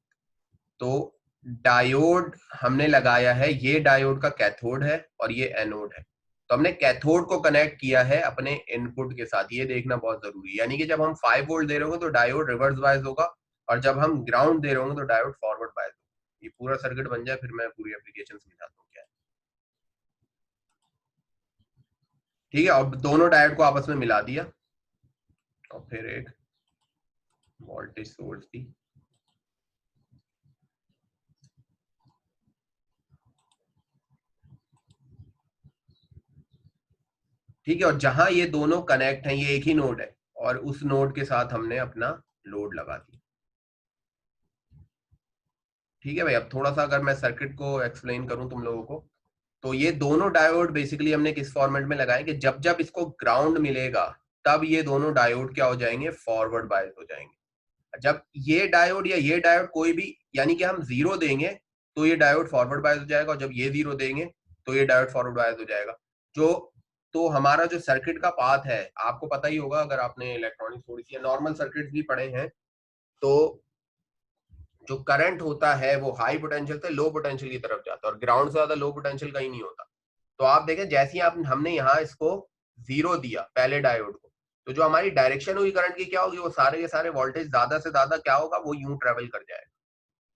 तो डायोड हमने लगाया है, ये डायोड का कैथोड है और ये एनोड है। तो हमने कैथोड को कनेक्ट किया है अपने इनपुट के साथ, ये देखना बहुत जरूरी है। यानी कि जब हम 5 वोल्ट दे रहे होंगे तो डायोड रिवर्स बायस होगा, और जब हम ग्राउंड दे रहे होंगे तो डायोड फॉरवर्ड बायस होगा। ये पूरा सर्किट बन जाए फिर मैं पूरी एप्लीकेशन समझाता हूँ क्या है। ठीक है, और दोनों डायोड को आपस में मिला दिया और फिर एक वोल्टेज सोर्स दी। ठीक है, और जहां ये दोनों कनेक्ट हैं, ये एक ही नोड है, और उस नोड के साथ हमने अपना लोड लगा दिया। ठीक है भाई, अब थोड़ा सा अगर मैं सर्किट को एक्सप्लेन करूं तुम लोगों को, तो ये दोनों डायोड बेसिकली हमने किस फॉर्मेट में लगाए कि जब जब इसको ग्राउंड मिलेगा तब ये दोनों डायोड क्या हो जाएंगे, फॉरवर्ड बायस हो जाएंगे। जब ये डायोड या ये डायोड कोई भी, यानी कि हम जीरो देंगे तो ये डायोड फॉरवर्ड बायस हो जाएगा, और जब ये जीरो देंगे तो ये डायोड फॉरवर्ड बायस हो जाएगा। जो तो हमारा जो सर्किट का पाथ है, आपको पता ही होगा अगर आपने इलेक्ट्रॉनिक्स थोड़ी सी नॉर्मल सर्किट भी पढ़े हैं, तो जो करंट होता है वो हाई पोटेंशियल से लो पोटेंशियल की तरफ जाता है, और ग्राउंड से ज्यादा लो पोटेंशियल कहीं नहीं होता। तो आप देखें, जैसे ही आप हमने यहाँ इसको जीरो दिया पहले डायोड को, तो जो हमारी डायरेक्शन हुई करंट की क्या होगी, वो सारे के सारे वोल्टेज ज्यादा से ज्यादा क्या होगा, वो यूं ट्रेवल कर जाएगा।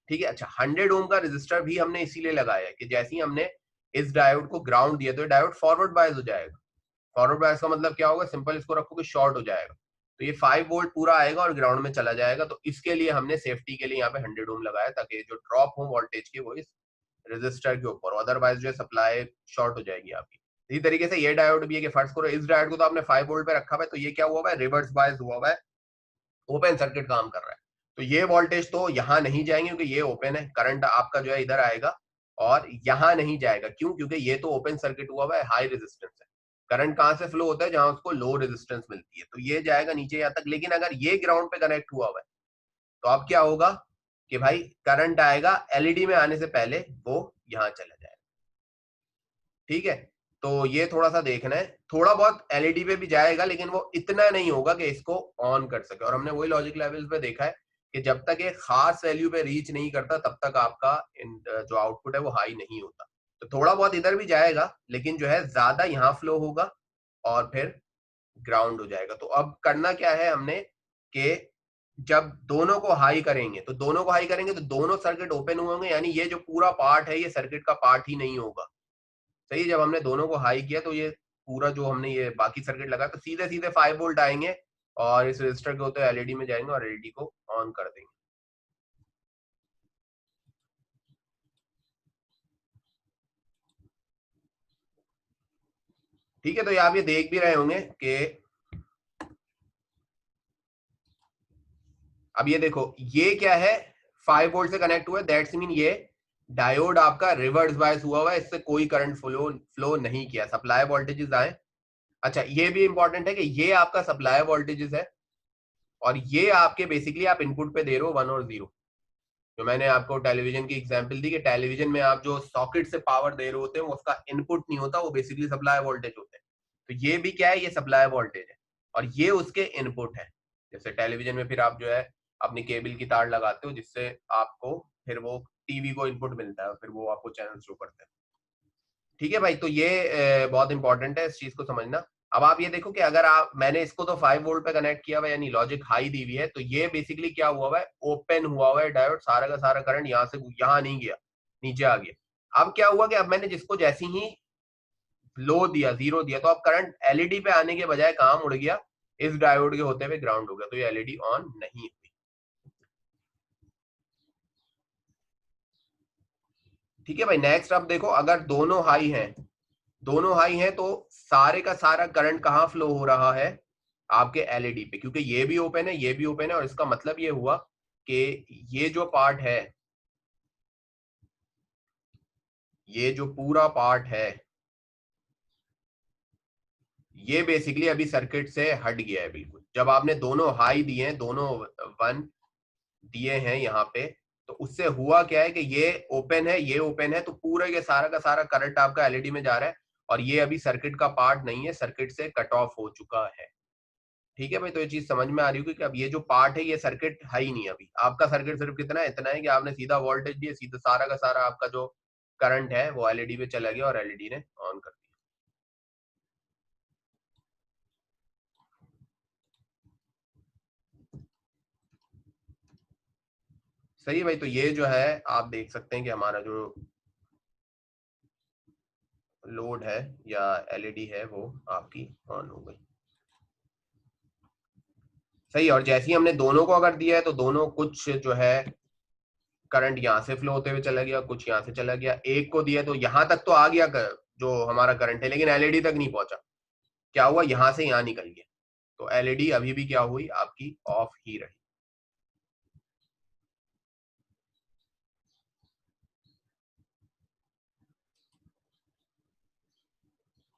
ठीक है, अच्छा 100 ओम का रेजिस्टर भी हमने इसीलिए लगाया है कि जैसे ही हमने इस डायोड को ग्राउंड दिया तो डायोड फॉरवर्ड बायस हो जाएगा। फॉरवर्ड बायस का मतलब क्या होगा, सिंपल इसको रखोगे शॉर्ट हो जाएगा, तो ये 5 वोल्ट पूरा आएगा और ग्राउंड में चला जाएगा। तो इसके लिए हमने सेफ्टी के लिए यहाँ पे 100 ओम लगाया, ताकि जो ड्रॉप हो वोल्टेज की वो इस रेजिस्टर के ऊपर, अदरवाइज जो सप्लाई शॉर्ट हो जाएगी आपकी। इसी तरीके से ये डायोड भी है कि फर्स्ट करो इस डायोड को तो आपने 5 वोल्ट पे रखा हुआ है, तो ये क्या हुआ है, रिवर्स बायस हुआ हुआ है, ओपन सर्किट काम कर रहा है। तो ये वोल्टेज तो यहाँ नहीं जाएंगे क्योंकि ये ओपन है, करंट आपका जो है इधर आएगा और यहाँ नहीं जाएगा। क्यों? क्योंकि ये तो ओपन सर्किट हुआ हुआ है, हाई रेजिस्टेंस है। करंट कहाँ से फ्लो होता है, जहां उसको लो रेजिस्टेंस मिलती है, तो ये जाएगा नीचे यहाँ तक। लेकिन अगर ये ग्राउंड पे कनेक्ट हुआ हुआ है तो अब क्या होगा कि भाई करंट आएगा, एलईडी में आने से पहले वो यहाँ चला जाएगा। ठीक है, तो ये थोड़ा सा देखना है, थोड़ा बहुत एलईडी पे भी जाएगा लेकिन वो इतना नहीं होगा कि इसको ऑन कर सके। और हमने वही लॉजिक लेवल्स पे देखा है कि जब तक एक खास वैल्यू पे रीच नहीं करता तब तक आपका जो आउटपुट है वो हाई नहीं होता। तो थोड़ा बहुत इधर भी जाएगा लेकिन जो है ज्यादा यहाँ फ्लो होगा और फिर ग्राउंड हो जाएगा। तो अब करना क्या है हमने कि जब दोनों को हाई करेंगे, तो दोनों को हाई करेंगे तो दोनों सर्किट ओपन हुए होंगे, यानी ये जो पूरा पार्ट है ये सर्किट का पार्ट ही नहीं होगा। सही है, जब हमने दोनों को हाई किया तो ये पूरा जो हमने ये बाकी सर्किट लगा तो सीधे सीधे 5 वोल्ट आएंगे और इस रजिस्टर के होते एलईडी में जाएंगे और एलईडी को ऑन कर देंगे। ठीक है, तो ये आप ये देख भी रहे होंगे कि अब ये देखो ये क्या है, 5 वोल्ट से कनेक्ट हुआ है, दैट्स मीन ये डायोड आपका रिवर्स बायस हुआ हुआ है, इससे कोई करंट फ्लो नहीं किया, सप्लाई वोल्टेजेस आए। अच्छा ये भी इंपॉर्टेंट है कि ये आपका सप्लाई वोल्टेजेस है और ये आपके बेसिकली आप इनपुट पे दे रहे हो 1 और 0। जो मैंने आपको टेलीविजन की एग्जांपल दी कि टेलीविजन में आप जो सॉकेट से पावर दे रहे होते हैं वो उसका इनपुट नहीं होता, वो बेसिकली सप्लाई वोल्टेज होते हैं। तो ये भी क्या है, ये सप्लाई वोल्टेज है और ये उसके इनपुट है। जैसे टेलीविजन में फिर आप जो है अपनी केबल की तार लगाते हो जिससे आपको फिर वो टीवी को इनपुट मिलता है और फिर वो आपको चैनल शो करता है। ठीक है भाई, तो ये बहुत इंपॉर्टेंट है इस चीज को समझना। अब आप ये देखो कि अगर आप, मैंने इसको तो 5 वोल्ट पे कनेक्ट किया हुआ है यानी लॉजिक हाई दी हुई है, तो ये बेसिकली क्या हुआ हुआ है, ओपन हुआ हुआ है डायोड, सारा का सारा करंट यहाँ से यहाँ नहीं गया, नीचे आ गया। अब क्या हुआ कि अब मैंने जिसको जैसे ही लो दिया, जीरो दिया, तो अब करंट एलईडी पे आने के बजाय कहाँ मुड़ गया, इस डायोड के होते हुए ग्राउंड हो गया, तो ये एलईडी ऑन नहीं हुई। ठीक है भाई, नेक्स्ट अब देखो, अगर दोनों हाई हैं, दोनों हाई हैं तो सारे का सारा करंट कहाँ फ्लो हो रहा है, आपके एलईडी पे, क्योंकि ये भी ओपन है ये भी ओपन है, और इसका मतलब ये हुआ कि ये जो पार्ट है, ये जो पूरा पार्ट है ये बेसिकली अभी सर्किट से हट गया है बिल्कुल। जब आपने दोनों हाई दिए हैं, दोनों 1 दिए हैं यहाँ पे, तो उससे हुआ क्या है कि ये ओपन है ये ओपन है, तो पूरे के सारा का सारा करंट आपका एलईडी में जा रहा है और ये अभी सर्किट का पार्ट नहीं है, सर्किट से कट ऑफ हो चुका है। ठीक है भाई, तो ये चीज समझ में आ रही होगी कि अब ये जो पार्ट है ये सर्किट है ही नहीं। अभी आपका सर्किट सिर्फ कितना है, इतना है कि आपने सीधा वोल्टेज दिया, सीधा सारा का सारा आपका जो करंट है वो एलईडी पे चला गया और एलईडी ने ऑन कर दिया। सही भाई, तो ये जो है आप देख सकते हैं कि हमारा जो लोड है या एलईडी है वो आपकी ऑन हो गई। सही, और जैसे ही हमने दोनों को अगर दिया है तो दोनों कुछ जो है करंट यहाँ से फ्लो होते हुए चला गया, कुछ यहाँ से चला गया। एक को दिया तो यहाँ तक तो आ गया जो हमारा करंट है, लेकिन एलईडी तक नहीं पहुंचा। क्या हुआ, यहां से यहां निकल गया, तो एलईडी अभी भी क्या हुई, आपकी ऑफ ही रही।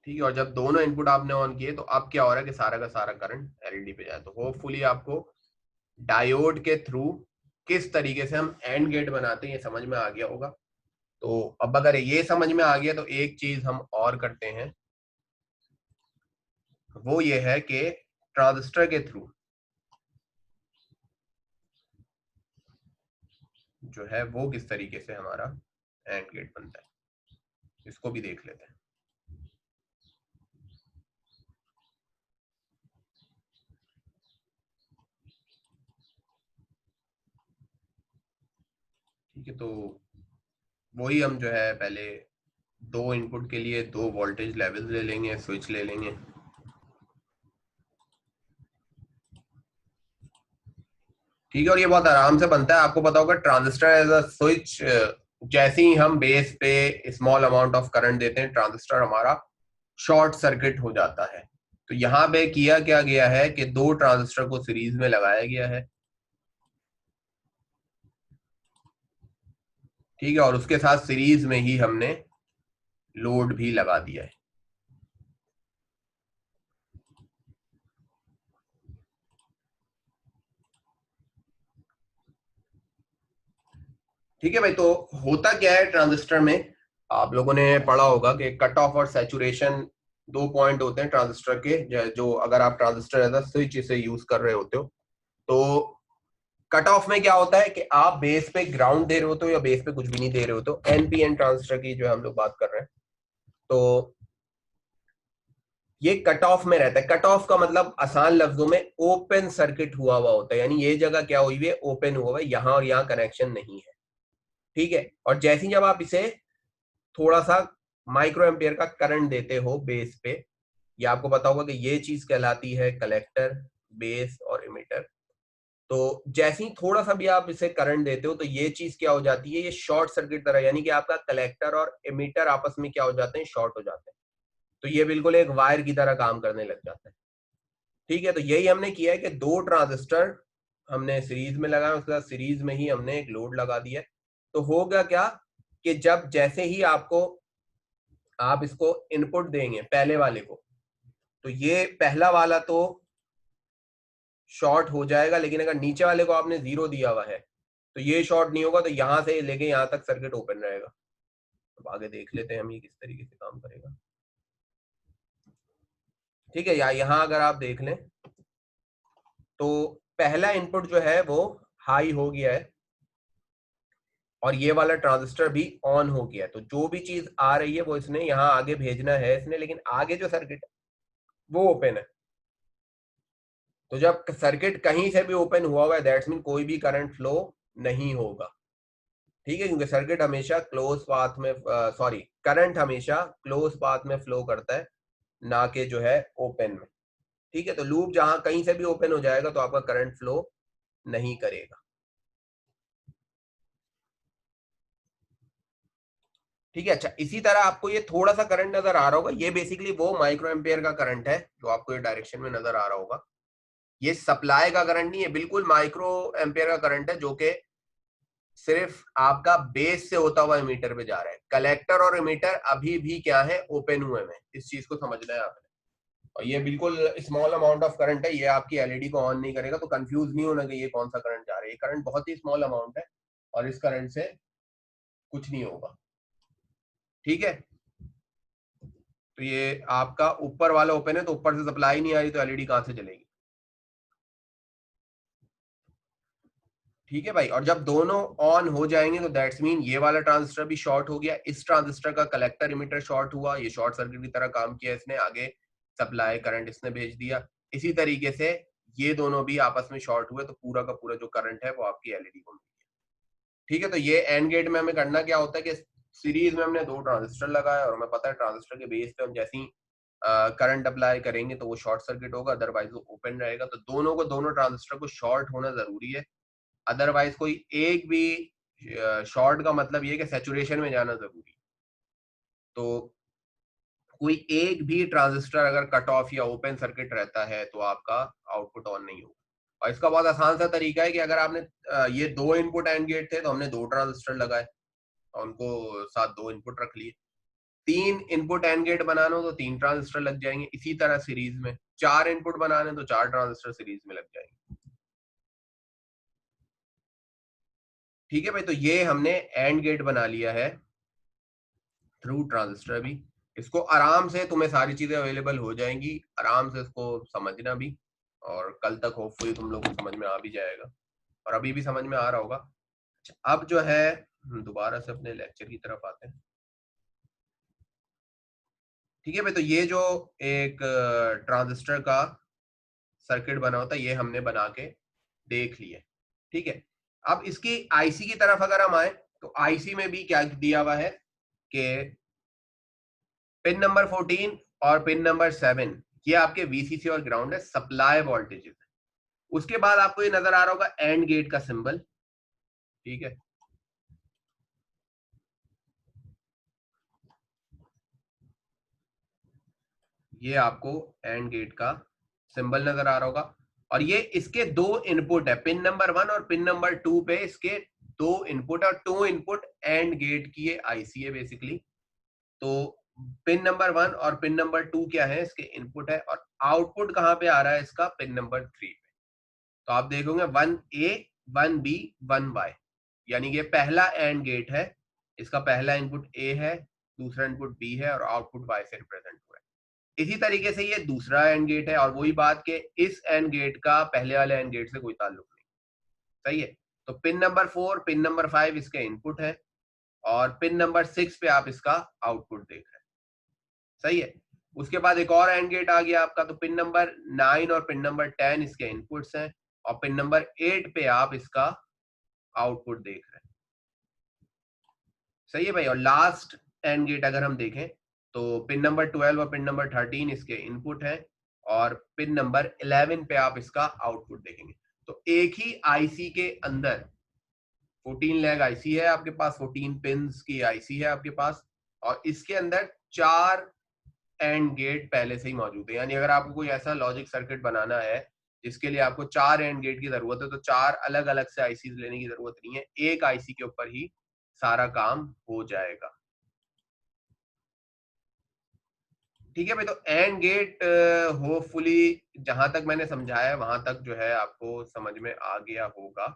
ठीक है, और जब दोनों इनपुट आपने ऑन किए तो अब क्या हो रहा है कि सारा का सारा करंट एलईडी पे जाए। तो होपफुली आपको डायोड के थ्रू किस तरीके से हम एंड गेट बनाते हैं ये समझ में आ गया होगा। तो अब अगर ये समझ में आ गया तो एक चीज हम और करते हैं, वो ये है कि ट्रांजिस्टर के थ्रू जो है वो किस तरीके से हमारा एंड गेट बनता है, इसको भी देख लेते हैं। ठीक है, तो वही हम जो है पहले दो इनपुट के लिए दो वोल्टेज लेवल ले लेंगे, स्विच ले लेंगे। ठीक है, और ये बहुत आराम से बनता है। आपको पता होगा ट्रांजिस्टर एज अ स्विच, जैसे ही हम बेस पे स्मॉल अमाउंट ऑफ करंट देते हैं ट्रांजिस्टर हमारा शॉर्ट सर्किट हो जाता है। तो यहाँ पे किया क्या गया है कि दो ट्रांजिस्टर को सीरीज में लगाया गया है। ठीक है, और उसके साथ सीरीज में ही हमने लोड भी लगा दिया है। ठीक है भाई, तो होता क्या है ट्रांजिस्टर में, आप लोगों ने पढ़ा होगा कि कट ऑफ और सैचुरेशन दो पॉइंट होते हैं ट्रांजिस्टर के, जो अगर आप ट्रांजिस्टर एज अ स्विच इसे यूज कर रहे होते हो तो कट ऑफ में क्या होता है कि आप बेस पे ग्राउंड दे रहे होते हो या बेस पे कुछ भी नहीं दे रहे हो, तो एनपीएन ट्रांजिस्टर की जो हम लोग बात कर रहे हैं, तो ये कट ऑफ में रहता है। कट ऑफ का मतलब आसान लफ्जों में ओपन सर्किट हुआ हुआ होता है, यानी ये जगह क्या हुई है, ओपन हुआ हुआ है, यहां और यहां कनेक्शन नहीं है। ठीक है, और जैसे ही जब आप इसे थोड़ा सा माइक्रो एम्पियर का करंट देते हो बेस पे, ये आपको पता होगा कि ये चीज कहलाती है कलेक्टर, बेस और इमिटर। तो जैसे ही थोड़ा सा भी आप इसे करंट देते हो तो ये चीज क्या हो जाती है, ये शॉर्ट सर्किट तरह, यानी कि आपका कलेक्टर और इमिटर आपस में क्या हो जाते हैं, शॉर्ट हो जाते हैं। तो ये बिल्कुल एक वायर की तरह काम करने लग जाता है। ठीक है, तो यही हमने किया है कि दो ट्रांजिस्टर हमने सीरीज में लगाया, उसके बाद सीरीज में ही हमने एक लोड लगा दिया। तो होगा क्या कि जब जैसे ही आपको आप इसको इनपुट देंगे पहले वाले को, तो ये पहला वाला तो शॉर्ट हो जाएगा, लेकिन अगर नीचे वाले को आपने जीरो दिया हुआ है तो ये शॉर्ट नहीं होगा, तो यहां से लेके यहां तक सर्किट ओपन रहेगा। अब आगे देख लेते हैं हम ये किस तरीके से काम करेगा। ठीक है, या यहाँ अगर आप देख लें तो पहला इनपुट जो है वो हाई हो गया है और ये वाला ट्रांजिस्टर भी ऑन हो गया है। तो जो भी चीज आ रही है वो इसने यहाँ आगे भेजना है इसने, लेकिन आगे जो सर्किट वो ओपन है। तो जब सर्किट कहीं से भी ओपन हुआ हुआ है दैट्स मीन कोई भी करंट फ्लो नहीं होगा। ठीक है, क्योंकि सर्किट हमेशा क्लोज पाथ में, सॉरी, करंट हमेशा क्लोज पाथ में फ्लो करता है, ना कि जो है ओपन में। ठीक है, तो लूप जहां कहीं से भी ओपन हो जाएगा तो आपका करंट फ्लो नहीं करेगा। ठीक है, अच्छा, इसी तरह आपको ये थोड़ा सा करंट नजर आ रहा होगा, ये बेसिकली वो माइक्रो एम्पियर का करंट है जो आपको ये डायरेक्शन में नजर आ रहा होगा। ये सप्लाई का करंट नहीं है, बिल्कुल माइक्रो एम्पियर का करंट है जो कि सिर्फ आपका बेस से होता हुआ इमीटर पे जा रहा है। कलेक्टर और इमीटर अभी भी क्या है, ओपन हुए में, इस चीज को समझना है आपने। और ये बिल्कुल स्मॉल अमाउंट ऑफ करंट है, ये आपकी एलईडी को ऑन नहीं करेगा, तो कंफ्यूज नहीं होना कि ये कौन सा करंट जा रहा है। ये करंट बहुत ही स्मॉल अमाउंट है और इस करंट से कुछ नहीं होगा। ठीक है, तो ये आपका ऊपर वाला ओपन है, तो ऊपर से सप्लाई नहीं आ रही तो एलईडी कहां से चलेगी। ठीक है भाई, और जब दोनों ऑन हो जाएंगे तो दैट्स मीन ये वाला ट्रांजिस्टर भी शॉर्ट हो गया, इस ट्रांजिस्टर का कलेक्टर इमिटर शॉर्ट हुआ, ये शॉर्ट सर्किट की तरह काम किया इसने, आगे सप्लाई करंट इसने भेज दिया। इसी तरीके से ये दोनों भी आपस में शॉर्ट हुए तो पूरा का पूरा जो करंट है वो आपकी एलईडी को मिल गया। ठीक है, तो ये एंड गेट में हमें करना क्या होता है कि सीरीज में हमने दो ट्रांजिस्टर लगाया और हमें पता है ट्रांजिस्टर के बेस पे हम जैसे ही करंट अप्लाई करेंगे तो वो शॉर्ट सर्किट होगा, अदरवाइज वो ओपन रहेगा। तो दोनों ट्रांजिस्टर को शॉर्ट होना जरूरी है, अदरवाइज कोई एक भी शॉर्ट का मतलब ये कि सैचुरेशन में जाना जरूरी। तो कोई एक भी ट्रांजिस्टर अगर कट ऑफ या ओपन सर्किट रहता है तो आपका आउटपुट ऑन नहीं होगा। और इसका बहुत आसान सा तरीका है कि अगर आपने ये 2 इनपुट एंड गेट थे तो हमने 2 ट्रांजिस्टर लगाए और उनको साथ 2 इनपुट रख लिए। 3 इनपुट एंड गेट बनाना हो तो 3 ट्रांजिस्टर लग जाएंगे, इसी तरह सीरीज में 4 इनपुट बनाने तो 4 ट्रांजिस्टर सीरीज में लग जाएंगे। ठीक है भाई, तो ये हमने एंड गेट बना लिया है थ्रू ट्रांजिस्टर भी। इसको आराम से तुम्हें सारी चीजें अवेलेबल हो जाएंगी, आराम से इसको समझना भी, और कल तक होपफुली तुम लोग को समझ में आ भी जाएगा, और अभी भी समझ में आ रहा होगा। अच्छा, अब जो है हम दोबारा से अपने लेक्चर की तरफ आते हैं। ठीक है भाई, तो ये जो एक ट्रांजिस्टर का सर्किट बना होता है ये हमने बना के देख लिया। ठीक है, अब इसकी आईसी की तरफ अगर हम आए तो आईसी में भी क्या दिया हुआ है कि पिन नंबर 14 और पिन नंबर 7 ये आपके वीसीसी और ग्राउंड है, सप्लाई वोल्टेजेस है। उसके बाद आपको ये नजर आ रहा होगा एंड गेट का सिंबल। ठीक है, ये आपको एंड गेट का सिंबल नजर आ रहा होगा, और ये इसके 2 इनपुट है, पिन नंबर 1 और पिन नंबर 2 पे इसके 2 इनपुट, और 2 इनपुट एंड गेट की ये आईसी है बेसिकली। तो पिन नंबर 1 और पिन नंबर 2 क्या है, इसके इनपुट है, और आउटपुट कहां पे आ रहा है इसका, पिन नंबर 3 पे। तो आप देखोगे 1A 1B 1Y, यानी कि पहला एंड गेट है, इसका पहला इनपुट A है, दूसरा इनपुट B है, और आउटपुट Y से रिप्रेजेंट हो रहा है। इसी तरीके से ये दूसरा एंड गेट है, और वही बात के इस एंड गेट का पहले वाले एंड गेट से कोई ताल्लुक नहीं। सही है, तो पिन नंबर 4 पिन नंबर 5 इसके इनपुट है, और पिन नंबर 6 पे आप इसका आउटपुट देख रहे हैं। सही है, उसके बाद एक और एंड गेट आ गया आपका, तो पिन नंबर 9 और पिन नंबर 10 इसके इनपुट्स हैं, और पिन नंबर 8 पे आप इसका आउटपुट देख रहे हैं। सही है भाई, और लास्ट एंड गेट अगर हम देखें तो पिन नंबर 12 और पिन नंबर 13 इसके इनपुट है, और पिन नंबर 11 पे आप इसका आउटपुट देखेंगे। तो एक ही आईसी के अंदर 14 लैग आईसी है आपके पास, 14 पिंस की आईसी है आपके पास, और इसके अंदर 4 एंड गेट पहले से ही मौजूद है। यानी अगर आपको कोई ऐसा लॉजिक सर्किट बनाना है जिसके लिए आपको 4 एंड गेट की जरूरत है, तो 4 अलग अलग से आईसी लेने की जरूरत नहीं है, एक आईसी के ऊपर ही सारा काम हो जाएगा। ठीक है भाई, तो एंड गेट होपफुली जहां तक मैंने समझाया है वहां तक जो है आपको समझ में आ गया होगा।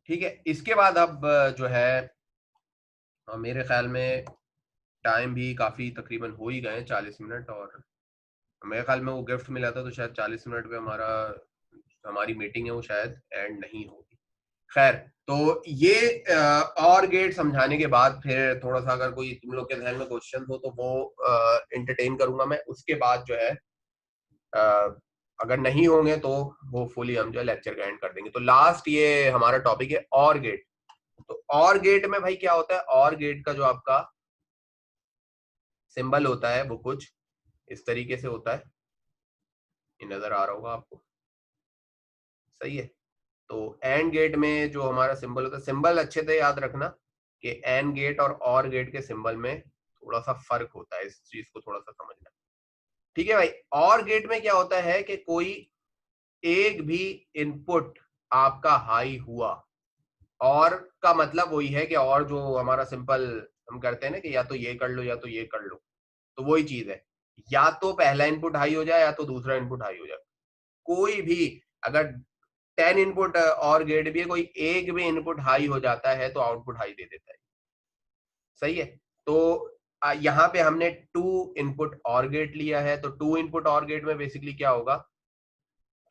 ठीक है, इसके बाद अब जो है मेरे ख्याल में टाइम भी काफी तकरीबन हो ही गए 40 मिनट, और मेरे ख्याल में वो गिफ्ट मिला था तो शायद 40 मिनट पे हमारी मीटिंग है वो शायद एंड नहीं होगी। खैर, तो ये और गेट समझाने के बाद फिर थोड़ा सा अगर कोई तुम लोग के ध्यान में क्वेश्चन हो तो वो एंटरटेन करूंगा मैं। उसके बाद जो है अगर नहीं होंगे तो होपफुली हम जो है लेक्चर का एंड कर देंगे। तो लास्ट ये हमारा टॉपिक है और गेट। तो और गेट में भाई क्या होता है, और गेट का जो आपका सिंबल होता है वो कुछ इस तरीके से होता है, ये नजर आ रहा होगा आपको। सही है, तो एंड गेट में जो हमारा सिंबल होता है, सिंबल अच्छे से याद रखना कि एंड गेट और गेट के सिंबल में थोड़ा सा फर्क होता है, इस चीज को थोड़ा सा समझना। ठीक है भाई, और गेट में क्या होता है कि कोई एक भी इनपुट आपका हाई हुआ, और का मतलब वही है कि और जो हमारा सिंपल हम करते हैं ना कि या तो ये कर लो या तो ये कर लो, तो वही चीज है, या तो पहला इनपुट हाई हो जाए या तो दूसरा इनपुट हाई हो जाए। कोई भी अगर 10 इनपुट और गेट भी है, कोई एक भी इनपुट हाई हो जाता है तो आउटपुट हाई दे देता है। सही है, तो यहाँ पे हमने 2 इनपुट और गेट लिया है, तो 2 इनपुट और गेट में बेसिकली क्या होगा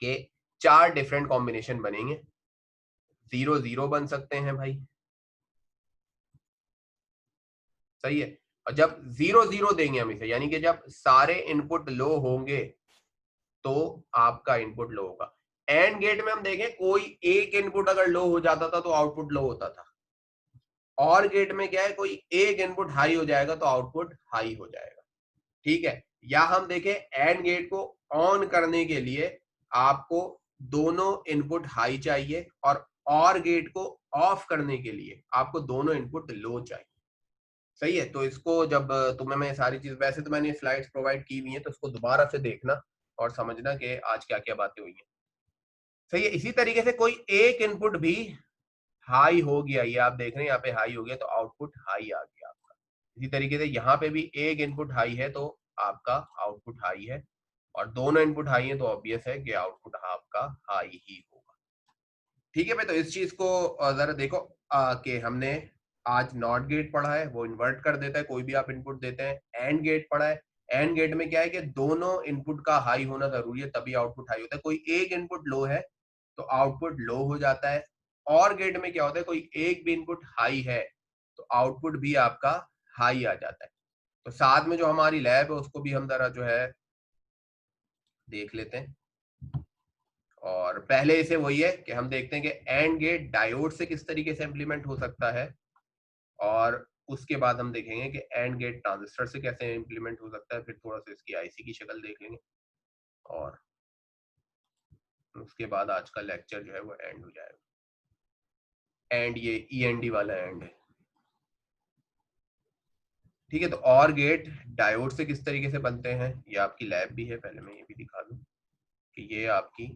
कि 4 डिफरेंट कॉम्बिनेशन बनेंगे। 0 0 बन सकते हैं भाई। सही है, और जब 0 0 देंगे हम इसे, यानी कि जब सारे इनपुट लो होंगे तो आपका इनपुट लो होगा। एंड गेट में हम देखें कोई एक इनपुट अगर लो हो जाता था तो आउटपुट लो होता था, और गेट में क्या है, कोई एक इनपुट हाई हो जाएगा तो आउटपुट हाई हो जाएगा। ठीक है, या हम देखें एंड गेट को ऑन करने के लिए आपको दोनों इनपुट हाई चाहिए, और गेट को ऑफ करने के लिए आपको दोनों इनपुट लो चाहिए। सही है। तो इसको जब तुम्हें मैं सारी चीज, वैसे तो मैंने स्लाइड्स प्रोवाइड की हुई है, तो इसको दोबारा से देखना और समझना कि आज क्या क्या बातें हुई हैं। सही है। इसी तरीके से कोई एक इनपुट भी हाई हो गया, ये आप देख रहे हैं यहाँ पे हाई हो गया, तो आउटपुट हाई आ गया आपका। इसी तरीके से यहाँ पे भी एक इनपुट हाई है तो आपका आउटपुट हाई है, और दोनों इनपुट हाई है तो ऑब्वियस है कि आउटपुट आपका हाई ही होगा। ठीक है भाई, तो इस चीज को जरा देखो कि हमने आज नॉट गेट पढ़ा है, वो इन्वर्ट कर देता है कोई भी आप इनपुट देते हैं। एंड गेट पढ़ा है, एंड गेट में क्या है कि दोनों इनपुट का हाई होना जरूरी है, तभी आउटपुट हाई होता है। कोई एक इनपुट लो है तो आउटपुट लो हो जाता है। और गेट में क्या होता है, कोई एक भी इनपुट हाई है तो आउटपुट भी आपका हाई आ जाता है। तो साथ में जो हमारी लैब है उसको भी हम जरा जो है देख लेते हैं। और पहले इसे वही है कि हम देखते हैं कि एंड गेट डायोड से किस तरीके से इम्प्लीमेंट हो सकता है, और उसके बाद हम देखेंगे कि एंड गेट ट्रांजिस्टर से कैसे इम्प्लीमेंट हो सकता है। फिर थोड़ा सा इसकी आईसी की शक्ल देख लेंगे, और उसके बाद आज का लेक्चर जो है वो एंड हो जाएगा। एंड ये ईएनडी वाला एंड है। ठीक है, तो और गेट डायोड से किस तरीके से बनते हैं ये आपकी लैब भी है, पहले मैं ये भी दिखा दूं कि ये आपकी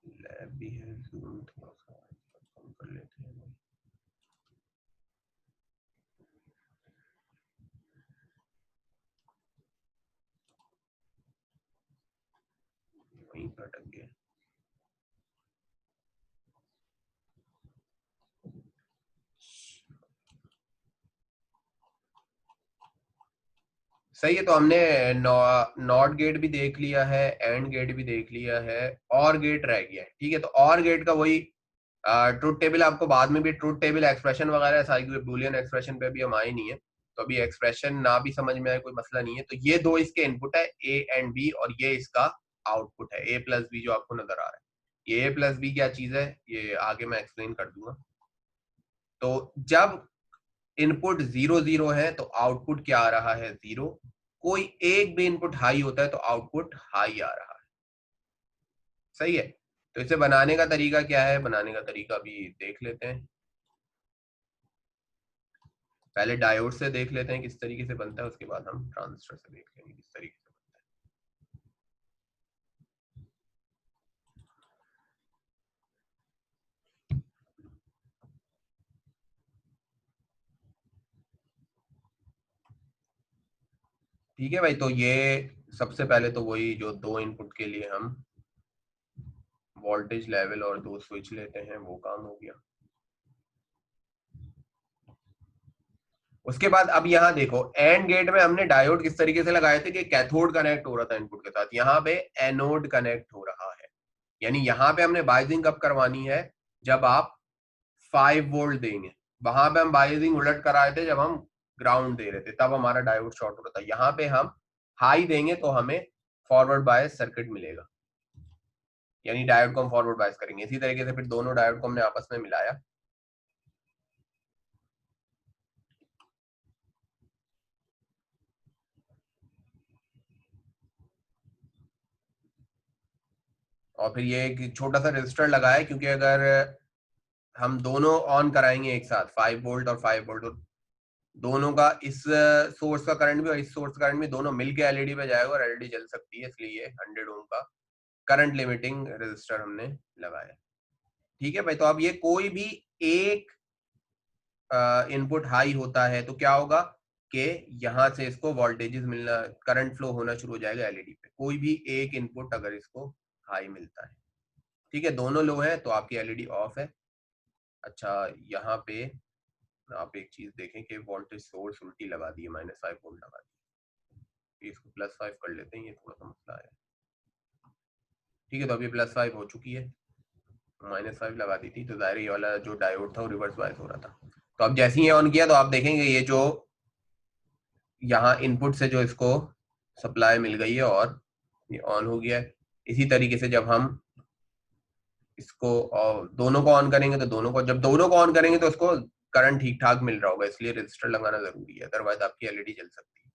लैब भी है। थोड़ा सा कम कर लेते हैं, वहीं पर अटक गया। सही है, तो हमने नॉट गेट भी देख लिया है, एंड गेट भी देख लिया है, और गेट रह गया है। ठीक है, तो और गेट का वही ट्रुथ टेबल आपको बाद में भी, ट्रुथ टेबल एक्सप्रेशन वगैरह सारी बूलियन एक्सप्रेशन पे भी हम आए नहीं है, तो अभी एक्सप्रेशन ना भी समझ में आए कोई मसला नहीं है। तो ये दो इसके इनपुट है ए एंड बी, और ये इसका आउटपुट है ए प्लस बी जो आपको नजर आ रहा है। ये ए प्लस बी क्या चीज है ये आगे मैं एक्सप्लेन कर दूंगा। तो जब इनपुट 0 0 है तो आउटपुट क्या आ रहा है, 0। कोई एक भी इनपुट हाई होता है तो आउटपुट हाई आ रहा है। सही है, तो इसे बनाने का तरीका क्या है, बनाने का तरीका भी देख लेते हैं। पहले डायोड से देख लेते हैं किस तरीके से बनता है, उसके बाद हम ट्रांजिस्टर से देख लेंगे किस तरीके से बनता है। ठीक है भाई, तो ये सबसे पहले तो वही जो दो इनपुट के लिए हम वोल्टेज लेवल और दो स्विच लेते हैं वो काम हो गया। उसके बाद अब यहाँ देखो, एंड गेट में हमने डायोड किस तरीके से लगाए थे कि कैथोड कनेक्ट हो रहा था इनपुट के साथ, यहाँ पे एनोड कनेक्ट हो रहा है। यानी यहाँ पे हमने बाइजिंग कब करवानी है, जब आप 5 वोल्ट देंगे। वहां पे हम बाइजिंग उलट कराए थे जब हम ग्राउंड दे रहे थे, तब हमारा डायोड शॉर्ट हो रहा था। यहाँ पे हम हाई देंगे तो हमें फॉरवर्ड बायस सर्किट मिलेगा, यानी डायोड को हम फॉरवर्ड बायस करेंगे। इसी तरीके से फिर दोनों डायोड को हमने आपस में मिलाया, और फिर ये एक छोटा सा रजिस्टर लगाया, क्योंकि अगर हम दोनों ऑन कराएंगे एक साथ 5 वोल्ट और 5 वोल्ट, तो दोनों का इस सोर्स का करंट भी और इस सोर्स का करंट भी दोनों मिलके एलईडी पे जाएगा और एलईडी जल सकती है, इसलिए 100 ओम का करंट लिमिटिंग रजिस्टर हमने लगाया। ठीक है भाई, तो अब ये कोई भी एक इनपुट हाई होता है तो क्या होगा कि यहाँ से इसको वोल्टेजेस मिलना, करंट फ्लो होना शुरू हो जाएगा एलईडी पे, कोई भी एक इनपुट अगर इसको हाई मिलता है। ठीक है, दोनों लो है तो आपकी एलईडी ऑफ है। अच्छा, यहाँ पे आप एक चीज देखें कि वोल्टेज सोर्स उल्टी लगा दी है, -5 वोल्ट लगा दी, इसको +5 कर लेते हैं, ये थोड़ा सा मसला है। ठीक है, तो अभी +5 हो चुकी है, -5 लगा दी थी, तो जाहिर ये वाला जो डायोड था वो रिवर्स बायस हो रहा था। तो अब जैसे ही ऑन किया तो आप देखेंगे ये जो यहाँ इनपुट से जो इसको सप्लाई मिल गई है और ये ऑन हो गया है। इसी तरीके से जब हम इसको दोनों को ऑन करेंगे तो दोनों को, जब दोनों को ऑन करेंगे तो उसको करंट ठीक ठाक मिल रहा होगा, इसलिए रजिस्टर लगाना जरूरी है, अदरवाइज आपकी एलईडी जल सकती है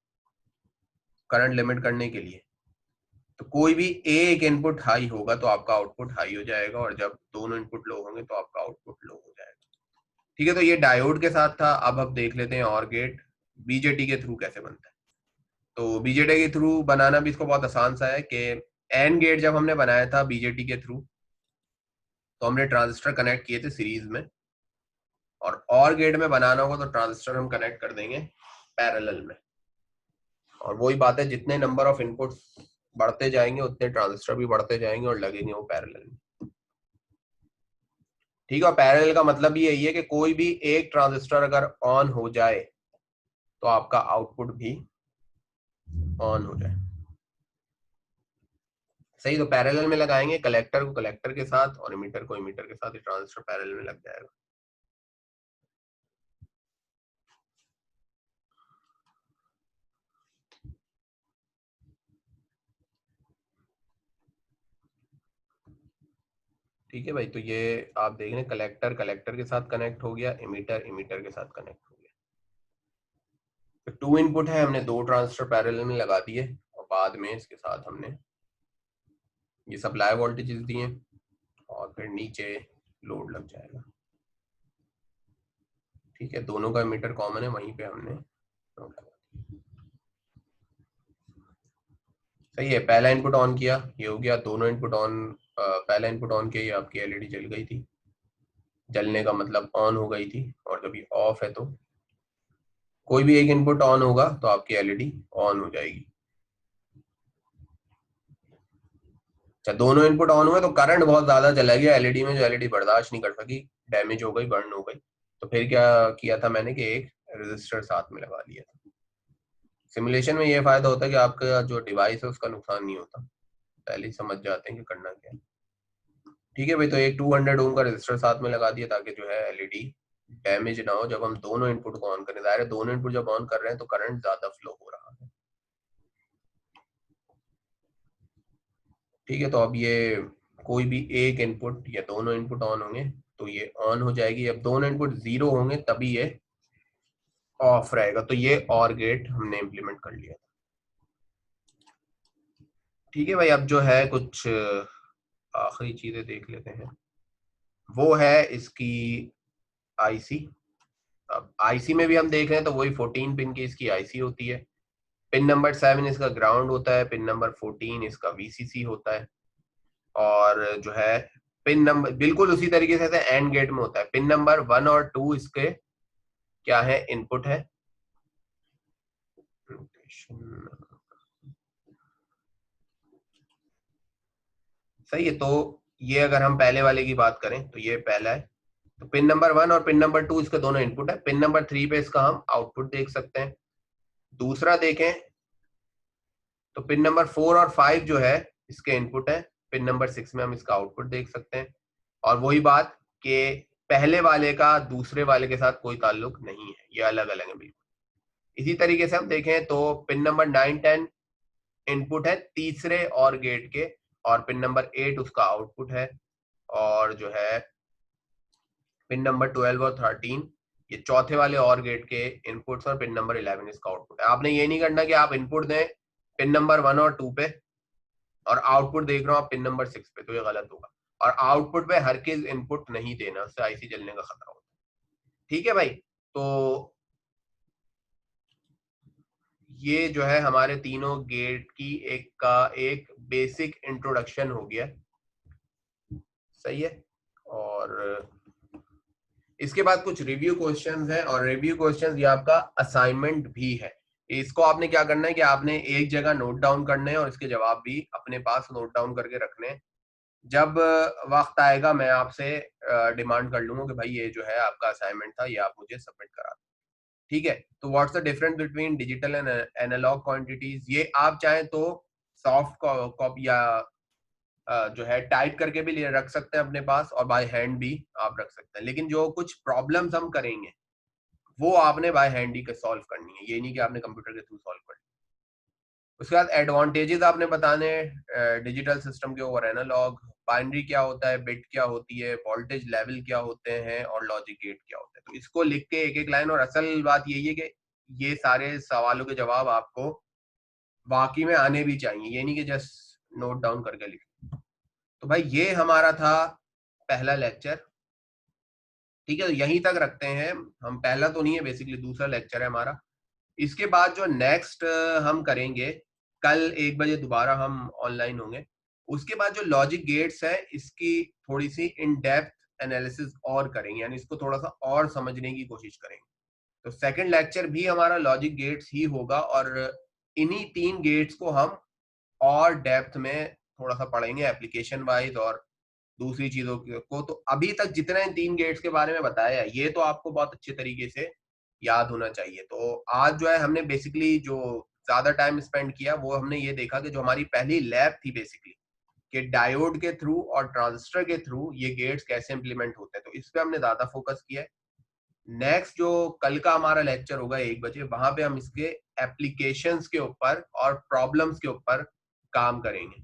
करंट लिमिट करने के लिए। तो कोई भी एक इनपुट हाई होगा तो आपका आउटपुट हाई हो जाएगा, और जब दोनों इनपुट लो होंगे तो आपका आउटपुट लो हो जाएगा। ठीक है, तो ये डायोड के साथ था। अब देख लेते हैं और गेट बीजेटी के थ्रू कैसे बनता है। तो बीजेटी के थ्रू बनाना भी इसको बहुत आसान सा है कि एंड गेट जब हमने बनाया था बीजेटी के थ्रू, तो हमने ट्रांजिस्टर कनेक्ट किए थे सीरीज में, और गेट में बनाना होगा तो ट्रांजिस्टर हम कनेक्ट कर देंगे पैरेलल में। और वही बात है, जितने नंबर ऑफ इनपुट्स बढ़ते जाएंगे उतने ट्रांजिस्टर भी बढ़ते जाएंगे और लगेंगे वो पैरेलल में। ठीक है, और पैरेलल का मतलब भी यही है कि कोई भी एक ट्रांजिस्टर अगर ऑन हो जाए तो आपका आउटपुट भी ऑन हो जाए। सही, तो पैरेलल में लगाएंगे, कलेक्टर को कलेक्टर के साथ और इमीटर को इमीटर के साथ, ट्रांजिस्टर पैरेलल में लग जाएगा। ठीक है भाई, तो ये आप देख रहे हैं कलेक्टर कलेक्टर के साथ कनेक्ट हो गया, इमीटर इमीटर के साथ कनेक्ट हो गया। तो 2 इनपुट है, हमने 2 ट्रांजिस्टर पैरेलल में लगा दिए और बाद में इसके साथ हमने ये सप्लाई वोल्टेजेस दिए और फिर नीचे लोड लग जाएगा। ठीक है, दोनों का मीटर कॉमन है, वहीं पे हमने लोड लगा दिया। सही है, पहला इनपुट ऑन किया, ये हो गया, दोनों इनपुट ऑन, पहला इनपुट ऑन किया, ये आपकी एलईडी जल गई थी। जलने का मतलब ऑन हो गई थी, और जब ये ऑफ है तो कोई भी एक इनपुट ऑन होगा तो आपकी एलईडी ऑन हो जाएगी। अच्छा, दोनों इनपुट ऑन हुए तो करंट बहुत ज्यादा चला गया एलईडी में, जो एलईडी बर्दाश्त नहीं कर सकी, डैमेज हो गई, बर्न हो गई। तो फिर क्या किया था मैंने कि एक रेजिस्टर साथ में लगा लिया था। सिमुलेशन में ये फायदा होता है कि आपका जो डिवाइस है उसका नुकसान नहीं होता, पहले ही समझ जाते हैं कि करना क्या है। ठीक है भाई, तो एक 200 ओम का रेजिस्टर साथ में लगा दिया ताकि जो है एलईडी डैमेज ना हो जब हम दोनों इनपुट को ऑन करें। दायरे दोनों इनपुट जब ऑन कर रहे हैं तो करंट ज्यादा फ्लो हो रहा है। ठीक है, तो अब ये कोई भी एक इनपुट या दोनों इनपुट ऑन होंगे तो ये ऑन हो जाएगी। अब दोनों इनपुट 0 होंगे तभी ये ऑफ रहेगा। तो ये और गेट हमने इंप्लीमेंट कर लिया। ठीक है भाई, अब जो है कुछ आखिरी चीजें देख लेते हैं, वो है इसकी आईसी। अब आईसी में भी हम देख रहे हैं तो वही 14 पिन की इसकी आईसी होती है। पिन नंबर 7 इसका ग्राउंड होता है, पिन नंबर 14 इसका वीसीसी होता है। और जो है पिन नंबर बिल्कुल उसी तरीके से एंड गेट में होता है। पिन नंबर 1 और 2 इसके क्या है, इनपुट है। सही है, तो ये अगर हम पहले वाले की बात करें तो ये पहला है, तो पिन नंबर 1 और पिन नंबर 2 इसके दोनों इनपुट है। पिन नंबर 3 पे इसका हम आउटपुट देख सकते हैं। दूसरा देखें तो पिन नंबर 4 और 5 जो है इसके इनपुट है। पिन नंबर 6 में हम इसका आउटपुट देख सकते हैं। और वही बात कि पहले वाले का दूसरे वाले के साथ कोई ताल्लुक नहीं है, ये अलग अलग है बिल्कुल। इसी तरीके से हम देखें तो पिन नंबर 9 10 इनपुट है तीसरे और गेट के, और पिन नंबर 8 उसका आउटपुट है। और जो है पिन नंबर 12 और 13 ये चौथे वाले और गेट के इनपुट्स, और पिन नंबर 11 इसका आउटपुट है। आपने ये नहीं करना कि आप इनपुट दें पिन नंबर 1 और 2 पे और आउटपुट देख रहे हो आप पिन नंबर 6 पे, तो ये गलत होगा। और आउटपुट पे हर किस इनपुट नहीं देना, उससे आईसी जलने का खतरा होता है। ठीक है भाई, तो ये जो है हमारे तीनों गेट की एक बेसिक इंट्रोडक्शन हो गया। सही है, और इसके बाद कुछ रिव्यू क्वेश्चंस हैं, और रिव्यू क्वेश्चंस ये आपका असाइनमेंट भी है। इसको आपने क्या करना है कि आपने एक जगह नोट डाउन करने हैं और इसके जवाब भी अपने पास नोट डाउन करके रखने हैं। जब वक्त आएगा मैं आपसे डिमांड कर लूंगा कि भाई ये जो है आपका असाइनमेंट था, ये आप मुझे सबमिट करा दें। ठीक है, तो what's the difference between digital and analogue quantities, ये आप चाहें तो सॉफ्ट कॉपी या जो है टाइप करके भी रख सकते हैं अपने पास, और बाय हैंड भी आप रख सकते हैं। लेकिन जो कुछ प्रॉब्लम्स हम करेंगे वो आपने बाय हैंड ही सॉल्व करनी है, ये नहीं कि आपने कंप्यूटर के थ्रू सॉल्व करनी। उसके बाद एडवांटेजेस आपने बताने डिजिटल सिस्टम के ओवर एनालॉग, बाइनरी क्या होता है, बिट क्या होती है, वोल्टेज लेवल क्या होते हैं, और लॉजिक गेट क्या होता है। तो इसको लिख के एक एक लाइन, और असल बात यही है कि ये सारे सवालों के जवाब आपको वाकई में आने भी चाहिए, ये नहीं कि जस्ट नोट डाउन करके लिख। तो भाई ये हमारा था पहला लेक्चर। ठीक है, तो यहीं तक रखते हैं हम, पहला तो नहीं है बेसिकली, दूसरा लेक्चर है हमारा। इसके बाद जो नेक्स्ट हम करेंगे, कल 1 बजे दोबारा हम ऑनलाइन होंगे। उसके बाद जो लॉजिक गेट्स है इसकी थोड़ी सी इन डेप्थ एनालिसिस और करेंगे, यानी इसको थोड़ा सा और समझने की कोशिश करेंगे। तो सेकंड लेक्चर भी हमारा लॉजिक गेट्स ही होगा, और इन्हीं 3 गेट्स को हम और डेप्थ में थोड़ा सा पढ़ेंगे एप्लीकेशन वाइज और दूसरी चीजों को। तो अभी तक जितना इन 3 गेट्स के बारे में बताया है ये तो आपको बहुत अच्छे तरीके से याद होना चाहिए। तो आज जो है हमने बेसिकली जो ज्यादा टाइम स्पेंड किया वो हमने ये देखा कि जो हमारी पहली लैब थी बेसिकली, कि डायोड के थ्रू और ट्रांजिस्टर के थ्रू ये गेट्स कैसे इंप्लीमेंट होते हैं, तो इस पे हमने ज्यादा फोकस किया है। नेक्स्ट जो कल का हमारा लेक्चर होगा 1 बजे, वहां पे हम इसके एप्लीकेशंस के ऊपर और प्रॉब्लम्स के ऊपर काम करेंगे।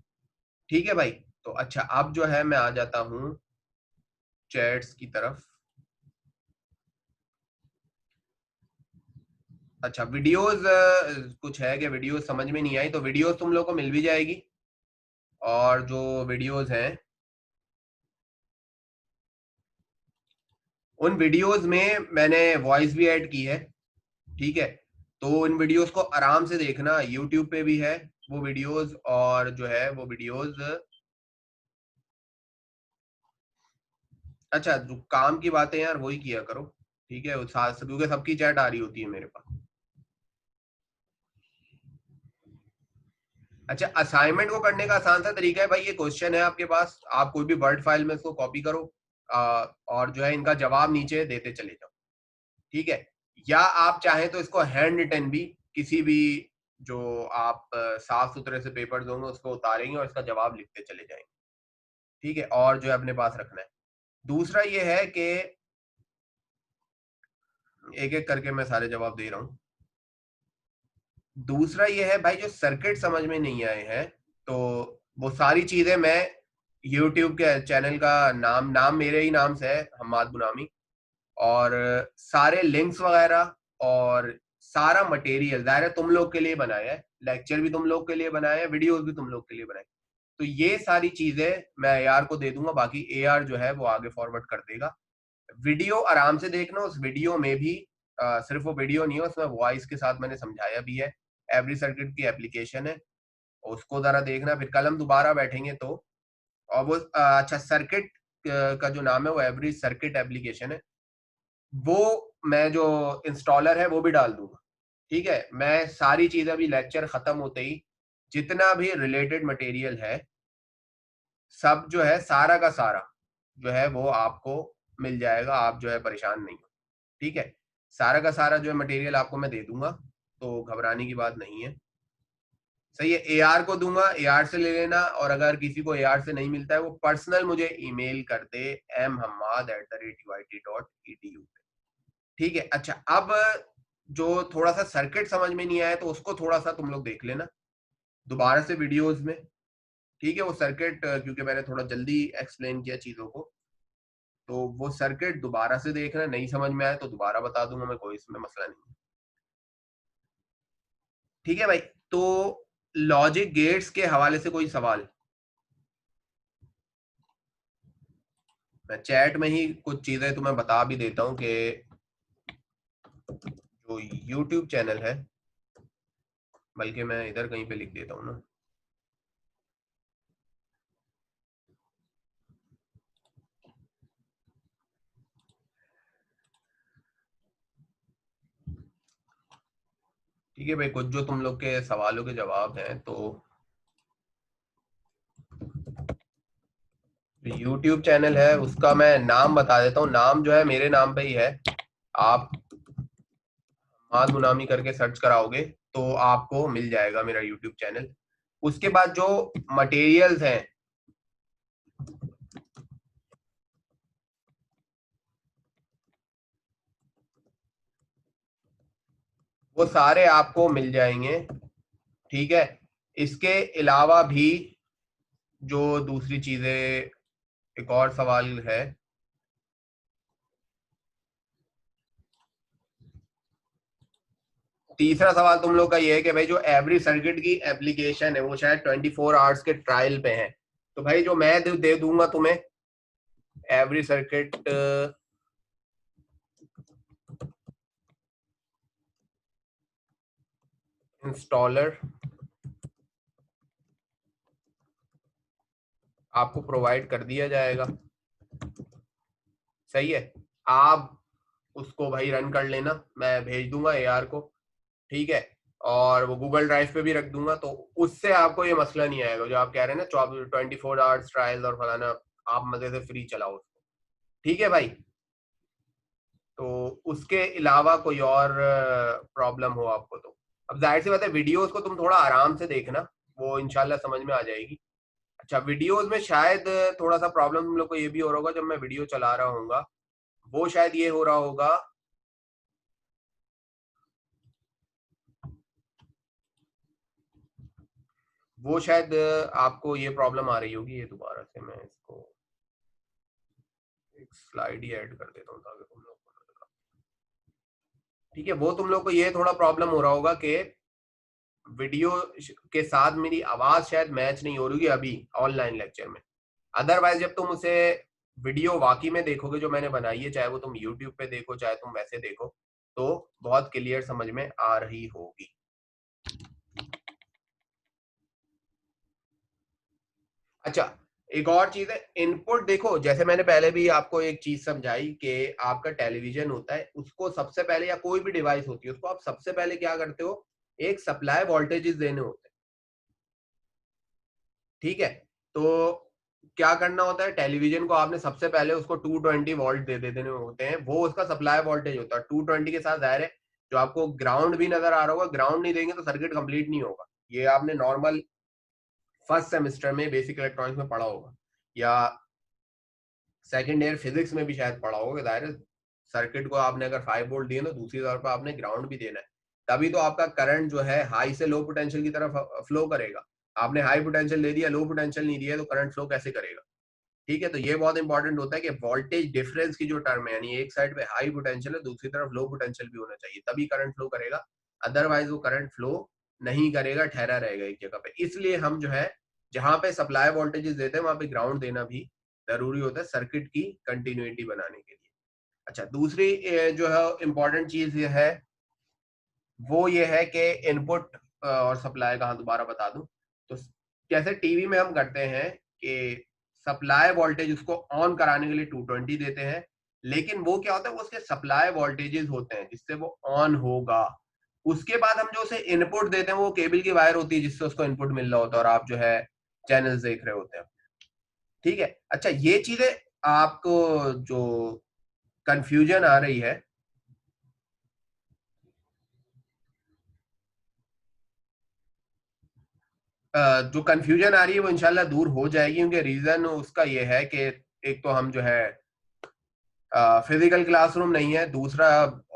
ठीक है भाई, तो अच्छा अब जो है मैं आ जाता हूँ चैट्स की तरफ। अच्छा वीडियोस, कुछ है कि वीडियोस समझ में नहीं आई, तो वीडियोस तुम लोग को मिल भी जाएगी। और जो वीडियोस हैं उन वीडियोस में मैंने वॉइस भी ऐड की है। ठीक है, तो इन वीडियोस को आराम से देखना, यूट्यूब पे भी है वो वीडियोस, और जो है वो वीडियोस। अच्छा जो काम की बातें यार वही किया करो, ठीक है, क्योंकि सबकी चैट आ रही होती है मेरे पास। अच्छा असाइनमेंट को करने का आसान सा तरीका है भाई, ये क्वेश्चन है आपके पास, आप कोई भी वर्ड फाइल में इसको कॉपी करो, और जो है इनका जवाब नीचे देते चले जाओ। ठीक है, या आप चाहें तो इसको हैंड रिटन भी, किसी भी जो आप साफ सुथरे से पेपर दोगे उसको उतारेंगे और इसका जवाब लिखते चले जाएंगे। ठीक है, और जो है अपने पास रखना है। दूसरा ये है कि एक एक करके मैं सारे जवाब दे रहा हूँ। दूसरा ये है भाई, जो सर्किट समझ में नहीं आए हैं तो वो सारी चीजें मैं यूट्यूब के चैनल का नाम नाम मेरे ही नाम से है, हम्माद बुनामी, और सारे लिंक्स वगैरह और सारा मटेरियल दायरा तुम लोग के लिए बनाया है, लेक्चर भी तुम लोग के लिए बनाया है, वीडियोस भी तुम लोग के लिए बनाए। तो ये सारी चीजें मैं एआर को दे दूंगा, बाकी एआर जो है वो आगे फॉरवर्ड कर देगा। वीडियो आराम से देखना, उस वीडियो में भी सिर्फ वो वीडियो नहीं है, उसमें वॉइस के साथ मैंने समझाया भी है, एवरी सर्किट की एप्लीकेशन है, उसको जरा देखना। फिर कल हम दोबारा बैठेंगे तो, और वो अच्छा सर्किट का जो नाम है वो एवरी सर्किट एप्लीकेशन है, वो मैं जो इंस्टॉलर है वो भी डाल दूंगा। ठीक है, मैं सारी चीजें अभी लेक्चर खत्म होते ही जितना भी रिलेटेड मटेरियल है सब जो है सारा का सारा जो है वो आपको मिल जाएगा, आप जो है परेशान नहीं हो। ठीक है, सारा का सारा जो है मटेरियल आपको मैं दे दूंगा, तो घबराने की बात नहीं है। सही है, एआर को दूंगा, एआर से ले लेना, और अगर किसी को एआर से नहीं मिलता है वो पर्सनल मुझे ईमेल कर दे mhammad@uit.edu। ठीक है, अच्छा अब जो थोड़ा सा सर्किट समझ में नहीं आया तो उसको थोड़ा सा तुम लोग देख लेना दोबारा से वीडियोस में। ठीक है, वो सर्किट क्योंकि मैंने थोड़ा जल्दी एक्सप्लेन किया चीजों को, तो वो सर्किट दोबारा से देखना, नहीं समझ में आया तो दोबारा बता दूंगा मैं, कोई इसमें मसला नहीं। ठीक है भाई, तो लॉजिक गेट्स के हवाले से कोई सवाल? मैं चैट में ही कुछ चीजें तुम्हें बता भी देता हूँ कि जो यूट्यूब चैनल है, बल्कि मैं इधर कहीं पे लिख देता हूँ ना। ठीक है भाई, कुछ जो तुम लोग के सवालों के जवाब हैं, तो यूट्यूब चैनल है उसका मैं नाम बता देता हूँ, नाम जो है मेरे नाम पे ही है, आप माद गुनामी करके सर्च कराओगे तो आपको मिल जाएगा मेरा यूट्यूब चैनल। उसके बाद जो मटेरियल्स हैं वो सारे आपको मिल जाएंगे। ठीक है, इसके अलावा भी जो दूसरी चीजें, एक और सवाल है, तीसरा सवाल तुम लोग का ये है कि भाई जो एवरी सर्किट की एप्लीकेशन है वो शायद 24 आवर्स के ट्रायल पे है, तो भाई जो मैं दे दूंगा तुम्हें एवरी सर्किट इंस्टॉलर आपको प्रोवाइड कर दिया जाएगा, सही है। आप उसको भाई रन कर लेना, मैं भेज दूंगा एआर को, ठीक है, और वो गूगल ड्राइव पे भी रख दूंगा, तो उससे आपको ये मसला नहीं आएगा जो आप कह रहे हैं ना 24 आवर्स ट्रायल और फलाना, आप मजे से फ्री चलाओ उसको, ठीक है भाई। तो उसके अलावा कोई और प्रॉब्लम हो आपको तो अब जाहिर सी बात है वीडियोस को तुम थोड़ा आराम से देखना, वो इंशाल्लाह समझ में आ जाएगी। अच्छा, वीडियोस में शायद थोड़ा सा प्रॉब्लम तुम लोग को ये भी हो रहा होगा, जब मैं वीडियो चला रहा हूँ वो शायद ये हो रहा होगा, वो शायद आपको ये प्रॉब्लम आ रही होगी। ये दोबारा से मैं इसको एक स्लाइड ही ऐड कर देता हूँ ताकि तुम लोग को नजर आए। ठीक है, वो तुम लोग को ये थोड़ा प्रॉब्लम हो रहा होगा कि वीडियो के साथ मेरी आवाज शायद मैच नहीं हो रही है अभी ऑनलाइन लेक्चर में। अदरवाइज जब तुम उसे वीडियो वाकई में देखोगे जो मैंने बनाई है, चाहे वो तुम यूट्यूब पे देखो चाहे तुम वैसे देखो, तो बहुत क्लियर समझ में आ रही होगी। अच्छा, एक और चीज है इनपुट, देखो जैसे मैंने पहले भी आपको एक चीज समझाई कि आपका टेलीविजन होता है, उसको सबसे पहले, या कोई भी डिवाइस होती है उसको आप सबसे पहले क्या करते हो, एक सप्लाई वोल्टेजेस देने होते हैं, ठीक है। तो क्या करना होता है, टेलीविजन को आपने सबसे पहले उसको 220 वोल्ट दे देने होते हैं, वो उसका सप्लाई वोल्टेज होता है। 220 के साथ जाहिर है जो आपको ग्राउंड भी नजर आ रहा होगा, ग्राउंड नहीं देंगे तो सर्किट कंप्लीट नहीं होगा। ये आपने नॉर्मल फर्स्ट सेमेस्टर में बेसिक इलेक्ट्रॉनिक्स में पढ़ा होगा, या सेकंड ईयर फिजिक्स में भी शायद पढ़ा होगा। जाहिर है सर्किट को आपने अगर 5 वोल्ट दिए ना, दूसरी तरफ आपने ग्राउंड भी देना है, तभी तो आपका करंट जो है हाई से लो पोटेंशियल की तरफ फ्लो करेगा। आपने हाई पोटेंशियल दे दिया, लो पोटेंशियल नहीं दिया, तो करंट फ्लो कैसे करेगा। ठीक है, तो ये बहुत इंपॉर्टेंट होता है कि वोल्टेज डिफरेंस की जो टर्म है, यानी एक साइड पे हाई पोटेंशियल है दूसरी तरफ लो पोटेंशियल भी होना चाहिए, तभी करंट फ्लो करेगा। अदरवाइज वो करंट फ्लो नहीं करेगा, ठहरा रहेगा एक जगह पे। इसलिए हम जो है जहां पे सप्लाई वोल्टेजेस देते हैं वहां पे ग्राउंड देना भी जरूरी होता है सर्किट की कंटिन्यूटी बनाने के लिए। अच्छा, दूसरी जो है इंपॉर्टेंट चीज ये है, वो ये है कि इनपुट और सप्लाई का दोबारा बता दूं, तो जैसे टीवी में हम करते हैं कि सप्लाई वोल्टेज उसको ऑन कराने के लिए 220 देते हैं, लेकिन वो क्या होता है, वो उसके सप्लाई वोल्टेजेस होते हैं जिससे वो ऑन होगा। उसके बाद हम जो उसे इनपुट देते हैं वो केबल की वायर होती है जिससे उसको इनपुट मिल रहा होता है और आप जो है चैनल्स देख रहे होते हैं, ठीक है। अच्छा, ये चीजें आपको जो कंफ्यूजन आ रही है, जो कंफ्यूजन आ रही है वो इंशाल्लाह दूर हो जाएगी, क्योंकि रीजन उसका ये है कि एक तो हम जो है फिजिकल क्लासरूम नहीं है, दूसरा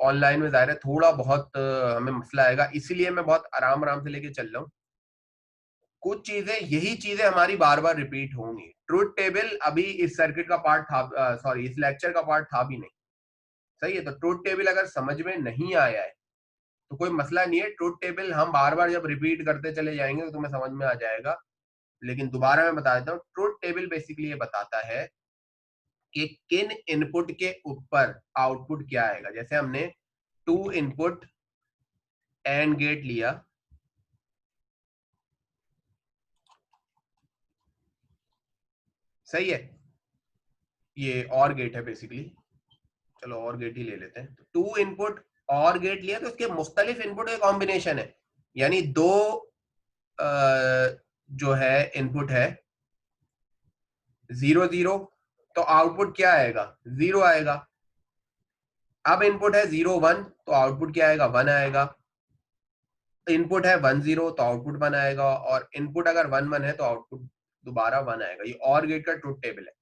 ऑनलाइन में जाहिर है थोड़ा बहुत हमें मसला आएगा, इसीलिए मैं बहुत आराम आराम से लेके चल रहा हूँ। कुछ चीजें, यही चीजें हमारी बार बार रिपीट होंगी। ट्रुथ टेबल अभी इस सर्किट का पार्ट था, सॉरी इस लेक्चर का पार्ट था भी नहीं, सही है। तो ट्रुथ टेबल अगर समझ में नहीं आया है तो कोई मसला नहीं है, ट्रुथ टेबल हम बार बार जब रिपीट करते चले जाएंगे तो तुम्हें समझ में आ जाएगा। लेकिन दोबारा मैं बता देता हूँ, ट्रुथ टेबल बेसिकली ये बताता है कि किन इनपुट के ऊपर आउटपुट क्या आएगा। जैसे हमने 2 इनपुट एंड गेट लिया, सही है, ये और गेट है बेसिकली, चलो और गेट ही ले लेते हैं। तो 2 इनपुट और गेट लिया तो उसके मुख्तलिफ इनपुट के कॉम्बिनेशन है, यानी दो जो है इनपुट है 0 0, तो आउटपुट क्या आएगा, 0 आएगा। अब इनपुट है 0 1, तो आउटपुट क्या आएगा, 1 आएगा। इनपुट है 1 0, तो आउटपुट 1 आएगा, और इनपुट अगर 1 1 है तो आउटपुट दोबारा 1 आएगा। ये और गेट का ट्रुथ टेबल है।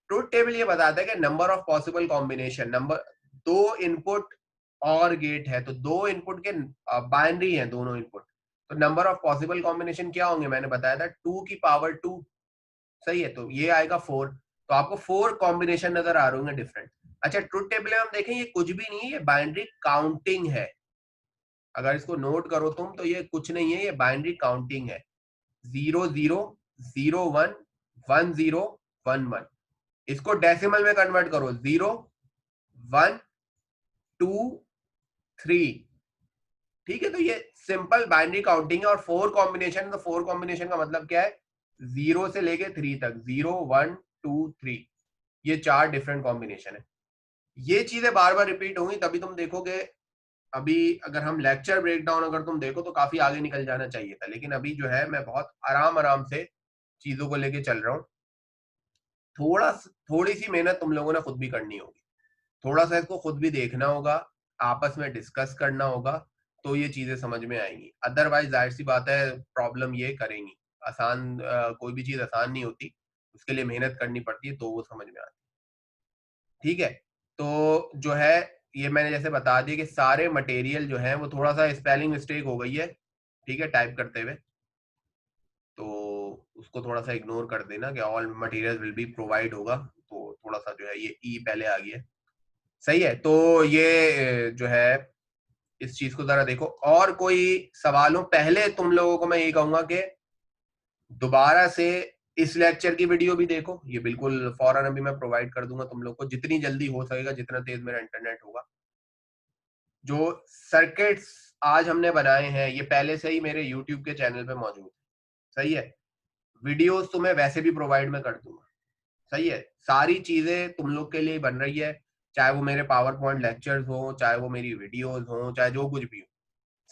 ट्रुथ टेबल ये बताता है कि number of possible combination, number, 2 input और गेट है तो 2 इनपुट के बाइनरी है दोनों इनपुट, तो नंबर ऑफ पॉसिबल कॉम्बिनेशन क्या होंगे, मैंने बताया था 2 की पावर 2, सही है, तो ये आएगा 4। तो आपको 4 कॉम्बिनेशन नजर आ रहे होंगे डिफरेंट। अच्छा, ट्रुथ टेबल में हम देखें ये कुछ भी नहीं है, ये बाइनरी काउंटिंग है। अगर इसको नोट करो तुम तो ये कुछ नहीं है, ये बाइनरी काउंटिंग है। 0 0 0 1 1 0 1 1। इसको डेसिमल में कन्वर्ट करो, 0 1 2 3, ठीक है, तो ये सिंपल बाइनरी काउंटिंग है। और 4 कॉम्बिनेशन, तो 4 कॉम्बिनेशन का मतलब क्या है, 0 से लेके 3 तक, 0 1 2 3, ये 4 डिफरेंट कॉम्बिनेशन है। ये चीजें बार बार रिपीट होंगी, तभी तुम देखोगे। अभी अगर हम लेक्चर ब्रेकडाउन अगर तुम देखो तो काफी आगे निकल जाना चाहिए था, लेकिन अभी जो है मैं बहुत आराम आराम से चीजों को लेके चल रहा हूँ। थोड़ी सी मेहनत तुम लोगों ने खुद भी करनी होगी, थोड़ा सा इसको खुद भी देखना होगा, आपस में डिस्कस करना होगा, तो ये चीजें समझ में आएंगी। अदरवाइज जाहिर सी बात है प्रॉब्लम ये करेंगी। आसान कोई भी चीज आसान नहीं होती, उसके लिए मेहनत करनी पड़ती है, तो वो समझ में आती है। ठीक है, तो जो है ये मैंने जैसे बता दिया कि सारे मटेरियल जो है वो थोड़ा सा स्पेलिंग मिस्टेक हो गई है, ठीक है, टाइप करते हुए, तो उसको थोड़ा सा इग्नोर कर देना कि all material will be provide होगा, तो थोड़ा सा जो है ये ई पहले आ गया है। सही है, तो ये जो है इस चीज को जरा देखो। और कोई सवाल हो? पहले तुम लोगों को मैं ये कहूंगा कि दोबारा से इस लेक्चर की वीडियो भी देखो, ये बिल्कुल फौरन अभी मैं प्रोवाइड कर दूंगा तुम लोग को, जितनी जल्दी हो सकेगा, जितना तेज मेरा इंटरनेट होगा। जो सर्किट्स आज हमने बनाए हैं ये पहले से ही मेरे यूट्यूब के चैनल पे मौजूद है। सही है, वीडियोस तुम्हें वैसे भी प्रोवाइड मैं कर दूंगा। सही है, सारी चीजें तुम लोग के लिए बन रही है, चाहे वो मेरे पावर पॉइंट लेक्चर्स हो, चाहे वो मेरी वीडियोस हो, चाहे जो कुछ भी हो।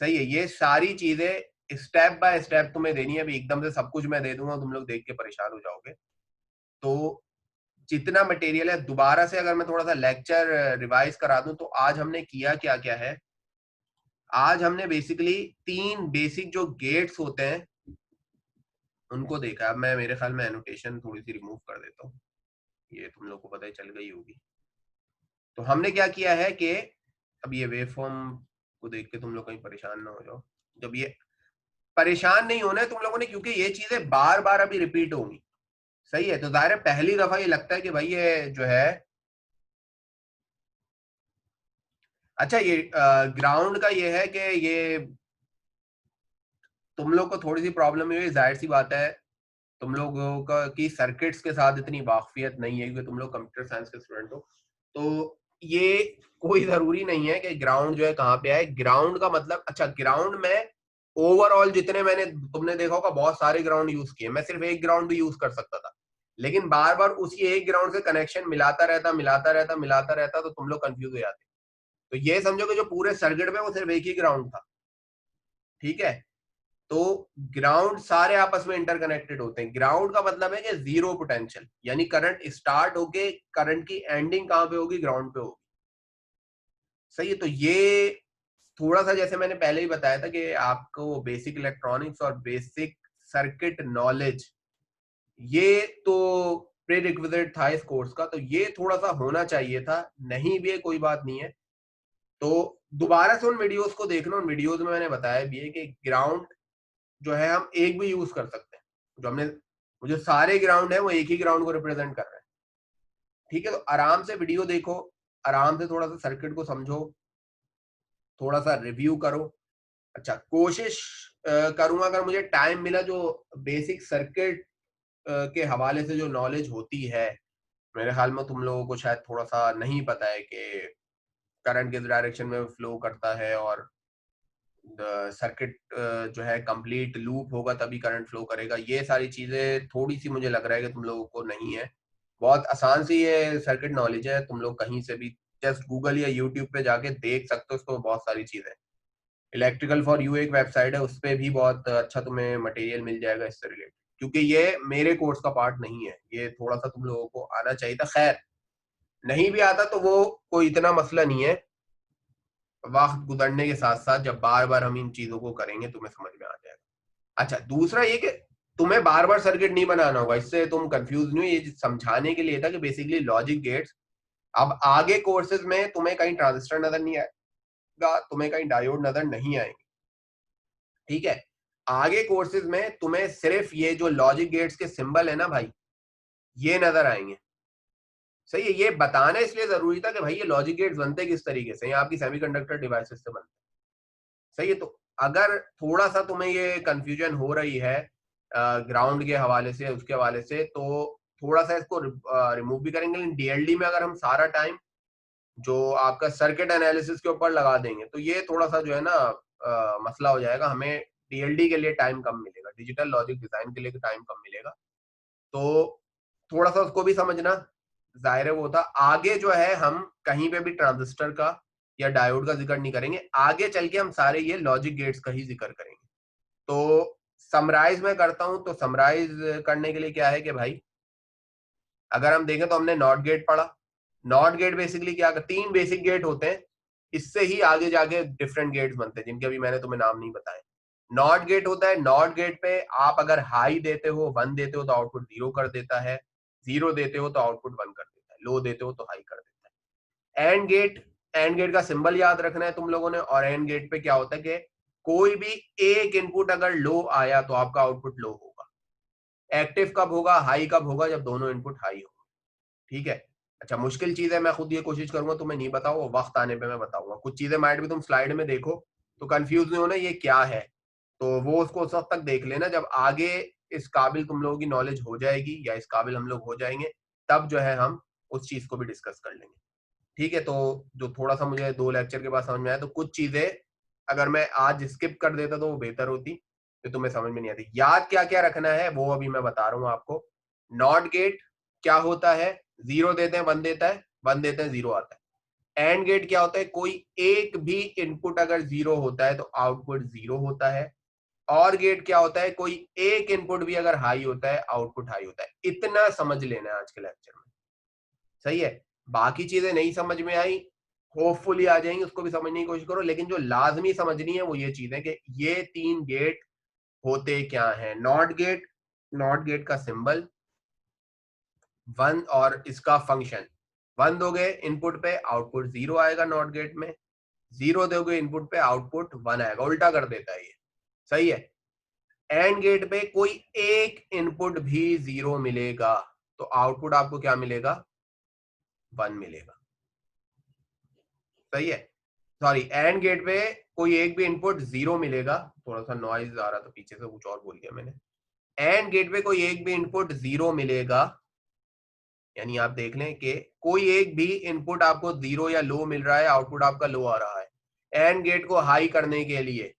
सही है, ये सारी चीजें स्टेप बाय स्टेप तुम्हें देनी है। अभी एकदम से सब कुछ मैं दे दूंगा, तुम लोग देख के परेशान हो जाओगे। तो जितना मटेरियल है, दोबारा से अगर मैं थोड़ा सा लेक्चर रिवाइज करा दूं, तो आज हमने किया क्या क्या है। आज हमने बेसिकली 3 बेसिक जो गेट्स होते हैं उनको देखा। अब मैं मेरे ख्याल में एनोटेशन थोड़ी सी रिमूव कर देता हूँ, ये तुम लोग को पता ही चल गई होगी। तो हमने क्या किया है कि अब ये वेव फॉर्म को देख के तुम लोग कहीं परेशान ना हो जाओ। जब ये परेशान नहीं होना है तुम लोगों ने, क्योंकि ये चीजें बार बार अभी रिपीट होंगी। सही है, तो जाहिर है पहली दफा ये लगता है कि भाई ये जो है, अच्छा ये ग्राउंड का ये है कि ये तुम लोग को थोड़ी सी प्रॉब्लम हुई, जाहिर सी बात है तुम लोगों का की सर्किट्स के साथ इतनी वाकफियत नहीं है, क्योंकि तुम लोग कंप्यूटर साइंस के स्टूडेंट हो। तो ये कोई जरूरी नहीं है कि ग्राउंड जो है कहाँ पे आए। ग्राउंड का मतलब, अच्छा ग्राउंड में ओवरऑल जितने मैंने तुमने देखा होगा बहुत सारे ग्राउंड यूज किए, मैं सिर्फ एक ग्राउंड भी यूज कर सकता था, लेकिन बार बार उसी एक ग्राउंड से कनेक्शन मिलाता रहता, तो तुम लोग कंफ्यूज हो जाते। तो ये समझो कि जो पूरे सर्किट में वो सिर्फ एक ही ग्राउंड था। ठीक है, तो ग्राउंड सारे आपस में इंटरकनेक्टेड होते हैं। ग्राउंड का मतलब है कि जीरो पोटेंशियल, यानी करंट स्टार्ट होके करंट की एंडिंग कहां पे होगी, ग्राउंड पे होगी। सही है, तो ये थोड़ा सा जैसे मैंने पहले ही बताया था कि आपको बेसिक इलेक्ट्रॉनिक्स और बेसिक सर्किट नॉलेज, ये तो प्रीरिक्विजिट था इस कोर्स का, तो ये थोड़ा सा होना चाहिए था। नहीं भी है कोई बात नहीं है, तो दोबारा से उन वीडियोस को देखना। उन वीडियोस में मैंने बताया भी है कि ग्राउंड जो है हम एक भी यूज कर सकते हैं। जो हमने, जो सारे ग्राउंड है वो एक ही ग्राउंड को रिप्रेजेंट कर रहे हैं। ठीक है, तो आराम से वीडियो देखो, आराम से थोड़ा सा सर्किट को समझो, थोड़ा सा रिव्यू करो। अच्छा, कोशिश करूंगा अगर मुझे टाइम मिला, जो बेसिक सर्किट के हवाले से जो नॉलेज होती है, मेरे ख्याल में तुम लोगों को शायद थोड़ा सा नहीं पता है कि करंट किस डायरेक्शन में फ्लो करता है, और सर्किट जो है कंप्लीट लूप होगा तभी करंट फ्लो करेगा। ये सारी चीजें थोड़ी सी मुझे लग रहा है कि तुम लोगों को नहीं है। बहुत आसान सी ये सर्किट नॉलेज है, तुम लोग कहीं से भी जस्ट गूगल या यूट्यूब पे जाके देख सकते हो उसको, बहुत सारी चीजें। इलेक्ट्रिकल फॉर यू एक वेबसाइट है, उस पर भी बहुत अच्छा तुम्हें मटेरियल मिल जाएगा इससे रिलेटेड, क्योंकि ये मेरे कोर्स का पार्ट नहीं है, ये थोड़ा सा तुम लोगों को आना चाहिए था। खैर, नहीं भी आता तो वो कोई इतना मसला नहीं है, वक्त गुजरने के साथ साथ जब बार बार हम इन चीजों को करेंगे तुम्हें समझ में आ जाएगा। अच्छा, दूसरा ये कि तुम्हें बार बार सर्किट नहीं बनाना होगा, इससे तुम कंफ्यूज नहीं हो। ये समझाने के लिए था कि बेसिकली लॉजिक गेट्स, अब आगे कोर्सेज में तुम्हें कहीं ट्रांजिस्टर नजर नहीं आएगा, तुम्हें कहीं डायोड नजर नहीं आएंगे। ठीक है, आगे कोर्सेज में तुम्हें सिर्फ ये जो लॉजिक गेट्स के सिंबल है ना भाई, ये नजर आएंगे। सही है, ये बताना इसलिए जरूरी था कि भाई ये लॉजिक गेट्स बनते किस तरीके से, ये आपकी सेमीकंडक्टर डिवाइसेस से बनते। सही है, तो अगर थोड़ा सा तुम्हें ये कंफ्यूजन हो रही है ग्राउंड के हवाले से, उसके हवाले से, तो थोड़ा सा इसको रिमूव भी करेंगे। लेकिन डीएलडी में अगर हम सारा टाइम जो आपका सर्किट एनालिसिस के ऊपर लगा देंगे, तो ये थोड़ा सा जो है ना मसला हो जाएगा, हमें डीएलडी के लिए टाइम कम मिलेगा, डिजिटल लॉजिक डिजाइन के लिए टाइम कम मिलेगा। तो थोड़ा सा उसको भी समझना, जाहिर है वो था। आगे जो है हम कहीं पे भी ट्रांजिस्टर का या डायोड का जिक्र नहीं करेंगे, आगे चल के हम सारे ये लॉजिक गेट्स का ही जिक्र करेंगे। तो समराइज में करता हूं, तो समराइज करने के लिए क्या है कि भाई अगर हम देखें तो हमने नॉट गेट पढ़ा। नॉट गेट बेसिकली क्या, तीन बेसिक गेट होते हैं, इससे ही आगे जाके डिफरेंट गेट्स बनते हैं जिनके अभी मैंने तुम्हें नाम नहीं बताए। नॉट गेट होता है, नॉट गेट पे आप अगर हाई देते हो, 1 देते हो तो आउटपुट 0 कर देता है, 0 देते हो तो आउटपुट 1 कर देता है, लो देते हो तो हाई कर देता है। एंड गेट, एंड गेट का सिंबल याद रखना है तुम लोगों ने। और एंड गेट पे क्या होता है कि कोई भी एक इनपुट अगर लो आया तो आपका आउटपुट लो होगा। एक्टिव कब होगा, हाई कब होगा, जब दोनों इनपुट हाई हो। ठीक है। अच्छा, मुश्किल चीज है, मैं खुद ये कोशिश करूंगा तुम्हें नहीं बताऊं, वो वक्त आने पे मैं बताऊंगा। कुछ चीजें माइट भी तुम स्लाइड में देखो तो कंफ्यूज नहीं होना ये क्या है, तो वो उसको उस वक्त तक देख लेना जब आगे इस काबिल तुम लोगों की नॉलेज हो जाएगी या इस काबिल हम लोग हो जाएंगे, तब जो है हम उस चीज को भी डिस्कस कर लेंगे। ठीक है। तो जो थोड़ा सा मुझे 2 लेक्चर के बाद समझ में आया, तो कुछ चीजें अगर मैं आज स्किप कर देता तो वो बेहतर होती, तो तुम्हें समझ में नहीं आती। याद क्या क्या रखना है वो अभी मैं बता रहा हूँ आपको। नॉट गेट क्या होता है, 0 देते हैं 1 देता है, 1 देते हैं 0 आता है। एंड गेट क्या होता है, कोई एक भी इनपुट अगर 0 होता है तो आउटपुट 0 होता है। और गेट क्या होता है, कोई एक इनपुट भी अगर हाई होता है आउटपुट हाई होता है। इतना समझ लेना है आज के लेक्चर में, सही है। बाकी चीजें नहीं समझ में आई, होपफुली आ जाएंगी, उसको भी समझने की कोशिश करो। लेकिन जो लाजमी समझनी है वो ये चीज है कि ये 3 गेट होते क्या है। नॉट गेट, नॉट गेट का सिंबल 1 और इसका फंक्शन। 1 दोगे इनपुट पे आउटपुट 0 आएगा नॉट गेट में, 0 दोगे इनपुट पे आउटपुट 1 आएगा, उल्टा कर देता है ये, सही है। एंड गेट पे कोई एक इनपुट भी 0 मिलेगा तो आउटपुट आपको क्या मिलेगा, 1 मिलेगा, सही है। सॉरी, एंड गेट पे कोई एक भी इनपुट 0 मिलेगा, थोड़ा सा नॉइज आ रहा था पीछे से, कुछ और बोल दिया मैंने। एंड गेट पे कोई एक भी इनपुट 0 मिलेगा, यानी आप देख लें कि कोई एक भी इनपुट आपको 0 या लो मिल रहा है, आउटपुट आपका लो आ रहा है। एंड गेट को हाई करने के लिए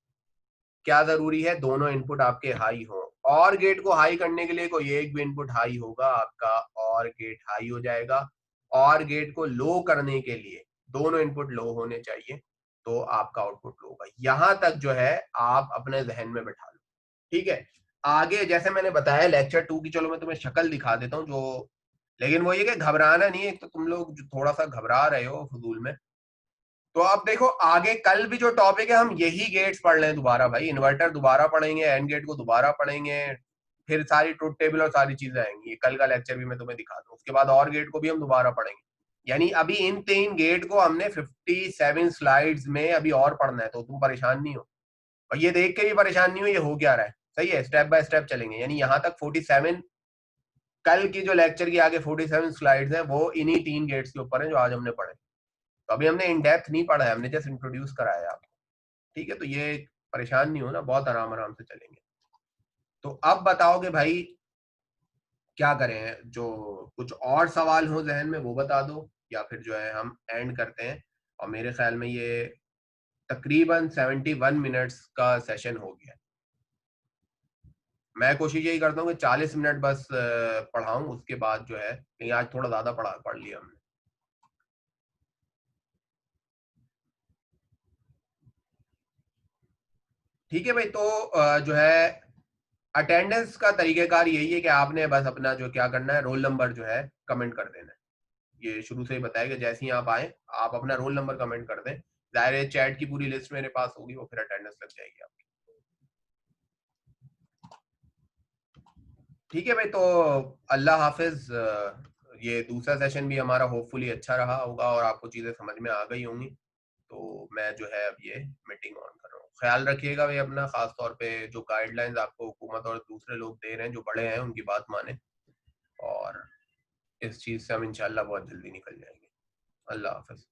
क्या जरूरी है, दोनों इनपुट आपके हाई हो। और गेट को हाई करने के लिए कोई एक भी इनपुट हाई होगा आपका, और गेट हाई हो जाएगा। और गेट को लो करने के लिए दोनों इनपुट लो होने चाहिए, तो आपका आउटपुट लो होगा। यहां तक जो है आप अपने जहन में बैठा लो। ठीक है। आगे जैसे मैंने बताया लेक्चर 2 की, चलो मैं तुम्हें शक्ल दिखा देता हूँ जो, लेकिन वो ये कि घबराना नहीं है, एक तो तुम लोग जो थोड़ा सा घबरा रहे हो फजूल में। तो आप देखो आगे कल भी जो टॉपिक है हम यही गेट्स पढ़ लें दोबारा भाई, इन्वर्टर दोबारा पढ़ेंगे, एंड गेट को दोबारा पढ़ेंगे, फिर सारी ट्रुथ टेबल और सारी चीजें आएंगी। ये कल का लेक्चर भी मैं तुम्हें दिखा दूं, उसके बाद और गेट को भी हम दोबारा पढ़ेंगे। यानी अभी इन 3 गेट को हमने 57 स्लाइड्स में अभी और पढ़ना है, तो तुम परेशान नहीं हो और ये देख के भी परेशान नहीं हो ये हो क्या रहा है, सही है। स्टेप बाय स्टेप चलेंगे, यानी यहाँ तक 47, कल की जो लेक्चर की आगे 47 स्लाइड्स हैं वो इन्हीं 3 गेट्स के ऊपर है जो आज हमने पढ़े। तो अभी हमने इन डेप्थ नहीं पढ़ा है, हमने जस्ट इंट्रोड्यूस कराया आपको। ठीक है। तो ये परेशान नहीं हो ना, बहुत आराम आराम से चलेंगे। तो अब बताओगे भाई क्या करें, जो कुछ और सवाल हो जहन में वो बता दो, या फिर जो है हम एंड करते हैं। और मेरे ख्याल में ये तकरीबन 71 मिनट्स का सेशन हो गया। मैं कोशिश यही करता हूँ कि 40 मिनट बस पढ़ाऊं, उसके बाद जो है, कहीं आज थोड़ा ज्यादा पढ़ लिया हमने। ठीक है भाई। तो जो है अटेंडेंस का तरीकेकार यही है कि आपने बस अपना जो क्या करना है, रोल नंबर जो है कमेंट कर देना है। ये शुरू से ही बताया कि जैसे ही आप आए आप अपना रोल नंबर कमेंट कर दें, जाहिर है चैट की पूरी लिस्ट मेरे पास होगी, वो फिर अटेंडेंस लग जाएगी आपकी। ठीक है भाई। तो अल्लाह हाफिज। ये दूसरा सेशन भी हमारा होपफुली अच्छा रहा होगा और आपको चीजें समझ में आ गई होंगी। तो मैं जो है अब ये मीटिंग ऑन कर रहा हूँ। ख्याल रखिएगा भाई अपना, खास तौर पे जो गाइडलाइंस आपको हुकूमत और दूसरे लोग दे रहे हैं जो बड़े हैं उनकी बात माने, और इस चीज से हम इंशाल्लाह बहुत जल्दी निकल जाएंगे। अल्लाह हाफिज।